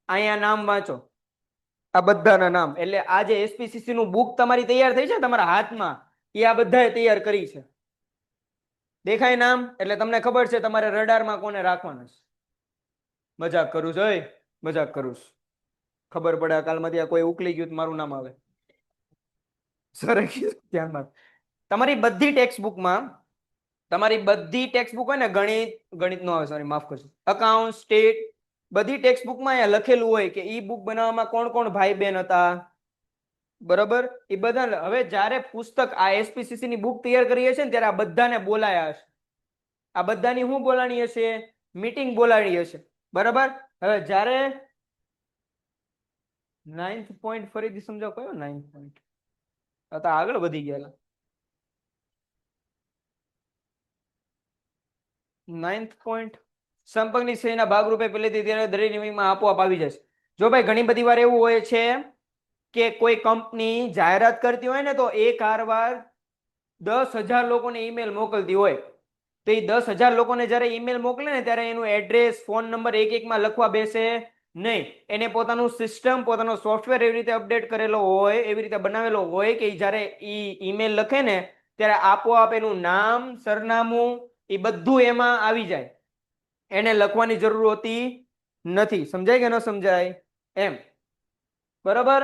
અહીંયા નામ વાંચો, આ બધાના નામ. એટલે આ જે SPCC નું બુક તમારી તૈયાર થઈ છે તમારા હાથમાં, એ આ બધાએ તૈયાર કરી છે. દેખાય નામ? એટલે તમને ખબર છે તમારે રડારમાં કોને રાખવાના છે. મજાક કરું છું, મજાક કરું છું. ખબર પડે કાલમાંથી આ કોઈ ઉકલી ગયું તો મારું નામ આવે. સર ધ્યાનમાં તમારી બધી ટેક્સ્ટ બુકમાં તમારી બધી ટેક્સ્ટ બુક હોય ને, ગણિત નો આવે, સોરી માફ કરજો, અકાઉન્ટ, સ્ટેટ, બધી ટેક્સ્ટ બુકમાં અહીંયા લખેલું હોય કે ઈ બુક બનાવવામાં કોણ કોણ ભાઈ બહેન હતા. બરોબર, એ બધા હવે જ્યારે પુસ્તક આ એસપીસીસી ની બુક તૈયાર કરી હશે ને ત્યારે આ બધાને બોલાયા હશે. આ બધાની શું બોલાણી હશે? મીટિંગ બોલાવી હશે. બરાબર, હવે જ્યારે 9th પોઈન્ટ ફરીથી સમજાવો, કયો 9th પોઈન્ટ? તો આગળ વધી ગયા. 9th પોઈન્ટ સંપર્કની શ્રેણીના ભાગરૂપે પહેલેથી ત્યારે દરેક નિયમમાં આપોઆપ આવી જશે. જો ભાઈ ઘણી બધી વાર એવું હોય છે કે કોઈ કંપની જાહેરાત કરતી હોય ને તો એક વાર 10,000 લોકોને ઈમેલ મોકલતી હોય, તો એ 10,000 લોકોને જ્યારે ઈમેલ મોકલે ને ત્યારે એનું એડ્રેસ, ફોન નંબર એક એકમાં લખવા બેસે નહીં. એને પોતાનું સિસ્ટમ, પોતાનો સોફ્ટવેર એવી રીતે અપડેટ કરેલો હોય, એવી રીતે બનાવેલો હોય કે જ્યારે એ ઈમેલ લખે ને ત્યારે આપોઆપ એનું નામ, સરનામું એ બધું એમાં આવી જાય. એને લખવાની જરૂર હોતી નથી. સમજાય કે ન સમજાય? એમ. બરાબર,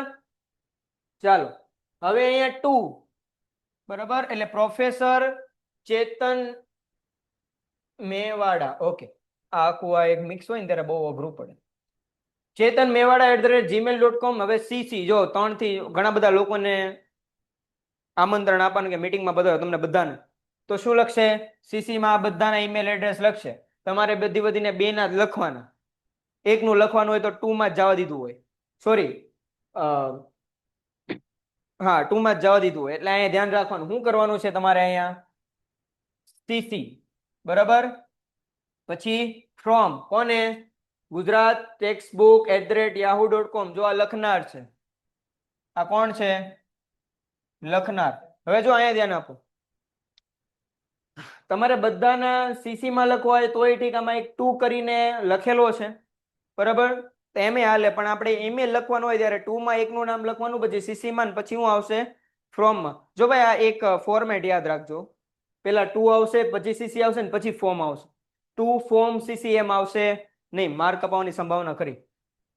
ચાલો હવે અહીંયા 2. બરાબર, એટલે પ્રોફેસર ચેતન મેવાડા. ઓકે, આ આખું આ એક મિક્સ હોય ને ત્યારે બહુ અઘરું પડે. ચેતન મેવાડા @gmail.com. હવે સીસી જો 3 થી ઘણા બધા લોકોને આમંત્રણ આપવાનું કે મીટિંગમાં બધા તમને બધાને, તો શું લખશે? સીસી માં આ બધાના ઈમેલ એડ્રેસ લખશે. તમારે બધીને 2 ના જ લખવાના. 1 નું લખવાનું હોય તો 2 માં જ જવા દીધું હોય. સોરી, હા 2 માં જ જવા દીધું હોય. એટલે અહીંયા ધ્યાન રાખવાનું. શું કરવાનું છે તમારે? અહીંયા સીસી. બરાબર, પછી ફ્રોમ કોને? Gujarat textbook @yahoo.com. જો આ લખનાર છે, આ કોણ છે? લખનાર. હવે જો અહીંયા ધ્યાન આપો, તમારે બધાના સીસી માં લખવા હોય તોય ઠીક, આમાં એક 2 કરીને લખેલો છે. બરાબર, તો એમ હાલે, પણ આપણે ઈમેલ લખવાનું હોય ત્યારે 2 માં 1 નું નામ લખવાનું, પછી સીસી માં, પછી શું આવશે? ફ્રોમ માં. જો ભાઈ આ એક ફોર્મેટ યાદ રાખજો, પેલા 2 આવશે, પછી સીસી આવશે ને પછી ફોર્મ આવશે. 2 ફોર્મ સીસી એમ આવશે નહીં, માર્ક કપાવવાની સંભાવના ખરી.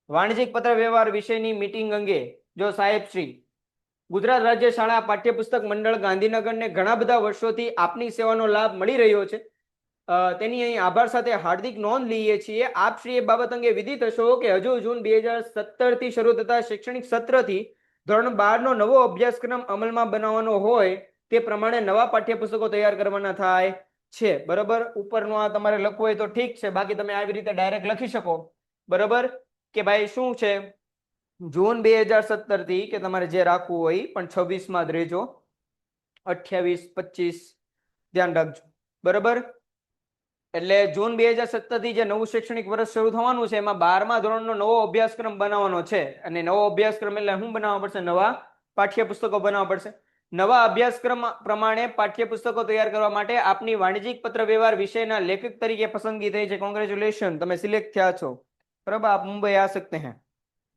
વાણિજ્યિક પત્ર વ્યવહાર વિષયની મીટિંગ અંગે જો સાહેબ શ્રી ગુજરાત રાજ્ય શાળા પાઠ્યપુસ્તક મંડળ ગાંધીનગરને ઘણા બધા વર્ષોથી આપની સેવાનો લાભ મળી રહ્યો છે, તેની અહીં આભાર સાથે હાર્દિક નોંધ લઈએ છીએ. આપ શ્રી એ બાબત અંગે વિદિત હશો કે હજુ જૂન 2017 થી શરૂ થતા શૈક્ષણિક સત્રથી ધોરણ 12 નો નવો અભ્યાસક્રમ અમલમાં બનાવવાનો હોય તે પ્રમાણે નવા પાઠ્યપુસ્તકો તૈયાર કરવાના થાય છે. બરાબર, ઉપરનું આ તમારે લખવું હોય તો ઠીક છે, બાકી તમે આવી રીતે ડાયરેક્ટ લખી શકો. બરાબર, કે ભાઈ શું છે, જૂન 2017 થી, કે તમારે જે રાખવું હોય, પણ 26 માં જ રહેજો, 28, 25 ધ્યાન રાખજો. બરાબર, એટલે જૂન 2017 થી જે નવું શૈક્ષણિક વર્ષ શરૂ થવાનું છે એમાં 12મા ધોરણનો નવો અભ્યાસક્રમ બનાવવાનો છે. અને નવો અભ્યાસક્રમ એટલે શું બનાવવા પડશે? નવા પાઠ્યપુસ્તકો બનાવવા પડશે. નવા અભ્યાસક્રમ પ્રમાણે પાઠ્યપુસ્તકો તૈયાર કરવા માટે આપની વાણિજ્યિક પત્ર વ્યવહાર વિષયના લેખક તરીકે પસંદગી થઈ છે. કોંગ્રેચ્યુલેશન, તમે સિલેક્ટ થયા છો. બરાબર, આપ મુંબઈ આ सकते हैं,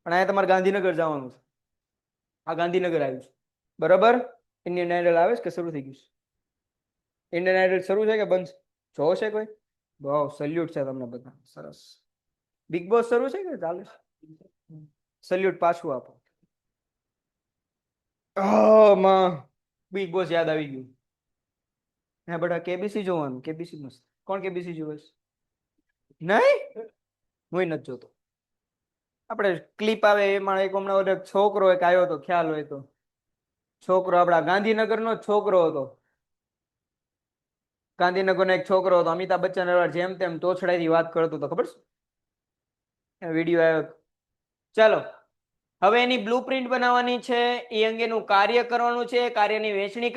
પણ અહીંયા તમારે ગાંધીનગર જવાનું છે. આ ગાંધીનગર આવ્યું છે. બરાબર, ઇન્ડિયન આઇડલ આવે છે કે શરૂ થઈ ગયું છે? ઇન્ડિયન આઇડલ શરૂ છે કે બંધ? જોવો છે કોઈ? બહુ સલ્યુટ છે તમને બધા, સરસ. બિગ બોસ શરૂ છે કે ચાલે છે? સલ્યુટ પાછું આપો. બિગ બોસ યાદ આવી ગયું. હા બેટા, કેબીસી જોવાનું. કેબીસી મસ્ત. કોણ કેબીસી જોવે છે? નહીં, હું નથી જોતો. આપણે ક્લિપ આવે એમાં એક હમણાં એક છોકરો એક આવ્યો હતો, ખ્યાલ હોય તો. છોકરો આપણા ગાંધીનગરનો જ છોકરો હતો. ગાંધીનગરનો એક છોકરો હતો, અમિતાભ બચ્ચન જેમ તેમ તોછડાઈથી વાત કરતો હતો, ખબર છે? વિડીયો આવ્યો. ચાલો, હવે એની બ્લુપ્રિન્ટ બનાવવાની છે, એ અંગેનું કાર્ય કરવાનું છે. કાર્યની વહેંચણી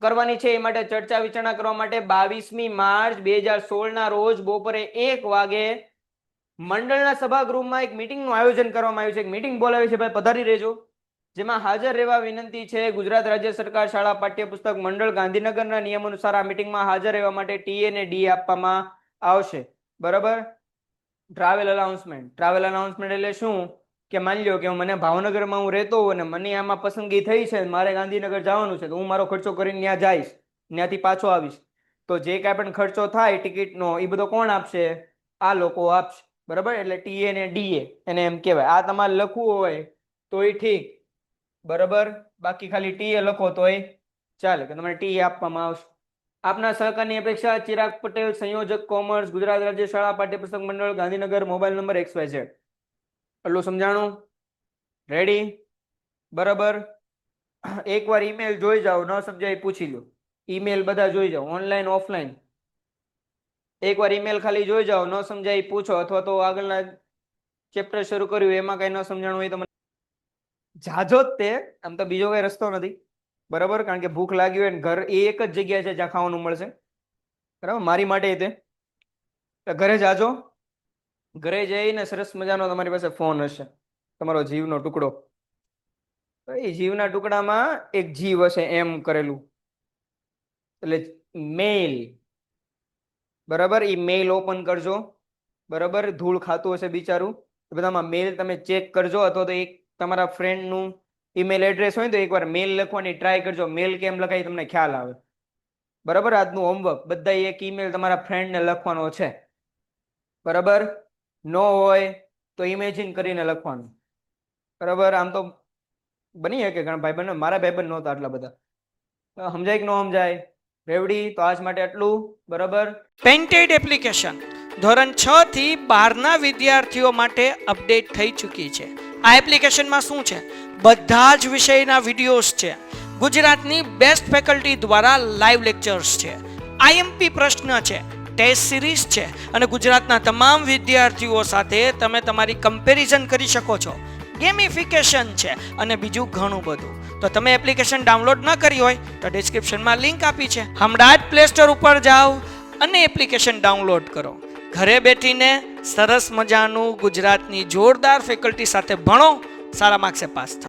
કરવાની છે. એ માટે ચર્ચા વિચારણા કરવા માટે 22મી માર્ચ 2016 ના રોજ બપોરે 1 વાગે મંડળના સભાગૃહમાં એક મીટિંગનું આયોજન કરવામાં આવ્યું છે. એક મીટિંગ બોલાવી છે, ભાઈ પધારી રહેજો. જેમાં હાજર રહેવા વિનંતી છે. ગુજરાત રાજ્ય સરકાર શાળા પાઠ્યપુસ્તક મંડળ ગાંધીનગરના નિયમ અનુસાર આ મીટિંગમાં હાજર રહેવા માટે ટીએ ને ડી આપવામાં આવશે. બરાબર, ટ્રાવેલ અનાઉન્સમેન્ટ. ટ્રાવેલ અનાઉન્સમેન્ટ એટલે શું? કે માની લો કે મને ભાવનગરમાં હું રહેતો હોઉં અને મને આમાં પસંદગી થઈ છે, મારે ગાંધીનગર જવાનું છે, તો હું મારો ખર્ચો કરીને ત્યાં જઈશ, ત્યાંથી પાછો આવીશ, તો જે કાંઈ પણ ખર્ચો થાય ટિકિટનો એ બધો કોણ આપશે? આ લોકો આપશે. બરાબર, એટલે ટીએ ને ડીએ એને એમ કહેવાય. આ તમારે લખવું હોય તોય ઠીક. બરાબર, બાકી ખાલી ટીએ લખો તોય ચાલે, કે તમારે ટીએ આપવામાં આવશે. આપના સહકારની અપેક્ષા. ચિરાગ પટેલ, સંયોજક કોમર્સ, ગુજરાત રાજ્ય શાળા પાઠ્યપુસ્તક મંડળ, ગાંધીનગર, મોબાઈલ નંબર XYZ. એટલું સમજાણું? રેડી? બરાબર. એકવાર ઈમેલ જોઈ જાઓ, ન સમજાય પૂછી લો. ઈમેલ બધા જોઈ જાઓ, ઓનલાઈન ઓફલાઈન. એકવાર ઈમેલ ખાલી જોઈ જાઓ, ન સમજાય પૂછો, અથવા તો આગળના ચેપ્ટર શરૂ કર્યું એમાં કઈ ન સમજાણું હોય તો મને જાજો જ તે, આમ તો બીજો કઈ રસ્તો નથી. બરાબર, કારણ કે ભૂખ લાગી હોય ને ઘર એ એક જ જગ્યા છે જ્યાં ખાવાનું મળશે. બરાબર, મારી માટે તે ઘરે જાજો. ઘરે જઈને સરસ મજાનો તમારી પાસે ફોન હશે, તમારો જીવનો ટુકડો. એ જીવના ટુકડામાં એક જીવ હશે એમ કરેલું, એટલે મેલ. બરાબર, એ મેલ ઓપન કરજો. બરાબર, ધૂળ ખાતું હશે બિચારું, બધામાં મેલ તમે ચેક કરજો, અથવા તો એક તમારા ફ્રેન્ડનું ઈમેલ એડ્રેસ હોય તો એકવાર મેલ લખવાની ટ્રાય કરજો. મેલ કેમ લખાય તમને ખ્યાલ આવે. બરાબર, આજનું હોમવર્ક બધા એક ઈમેલ તમારા ફ્રેન્ડને લખવાનો છે. બરાબર, નો હોય તો ઇમેજિન કરીને લખવાનું. બરાબર, આમ તો બની શકે ઘણા ભાઈબંધ, મારા ભાઈબંધ નહોતા આટલા બધા. સમજાય કે ન સમજાય? રેવડી? તો આજ માટે આટલું. બરાબર. પેન્ટેડ એપ્લિકેશન ધોરણ 6 થી 12ના વિદ્યાર્થીઓ માટે અપડેટ થઈ ચૂકી છે. આ એપ્લિકેશનમાં શું છે? બધા જ વિષયના વિડીયોઝ છે. ગુજરાતની બેસ્ટ ફેકલ્ટી દ્વારા લાઈવ લેક્ચર્સ છે. આઈએમપી પ્રશ્ન છે, ટેસ્ટ સિરીઝ છે, અને ગુજરાતના તમામ વિદ્યાર્થીઓ સાથે તમે તમારી કમ્પેરિઝન કરી શકો છો. ગેમિફિકેશન છે અને બીજું ઘણું બધું. તો તમે એપ્લિકેશન ડાઉનલોડ ન કરી હોય તો ડિસ્ક્રિપ્શનમાં લિંક આપી છે, હમણાં જ પ્લે સ્ટોર ઉપર જાઓ અને એપ્લિકેશન ડાઉનલોડ કરો. ઘરે બેઠીને સરસ મજાનું ગુજરાતની જોરદાર ફેકલ્ટી સાથે ભણો, સારા માર્ક્સે પાસ થાઓ.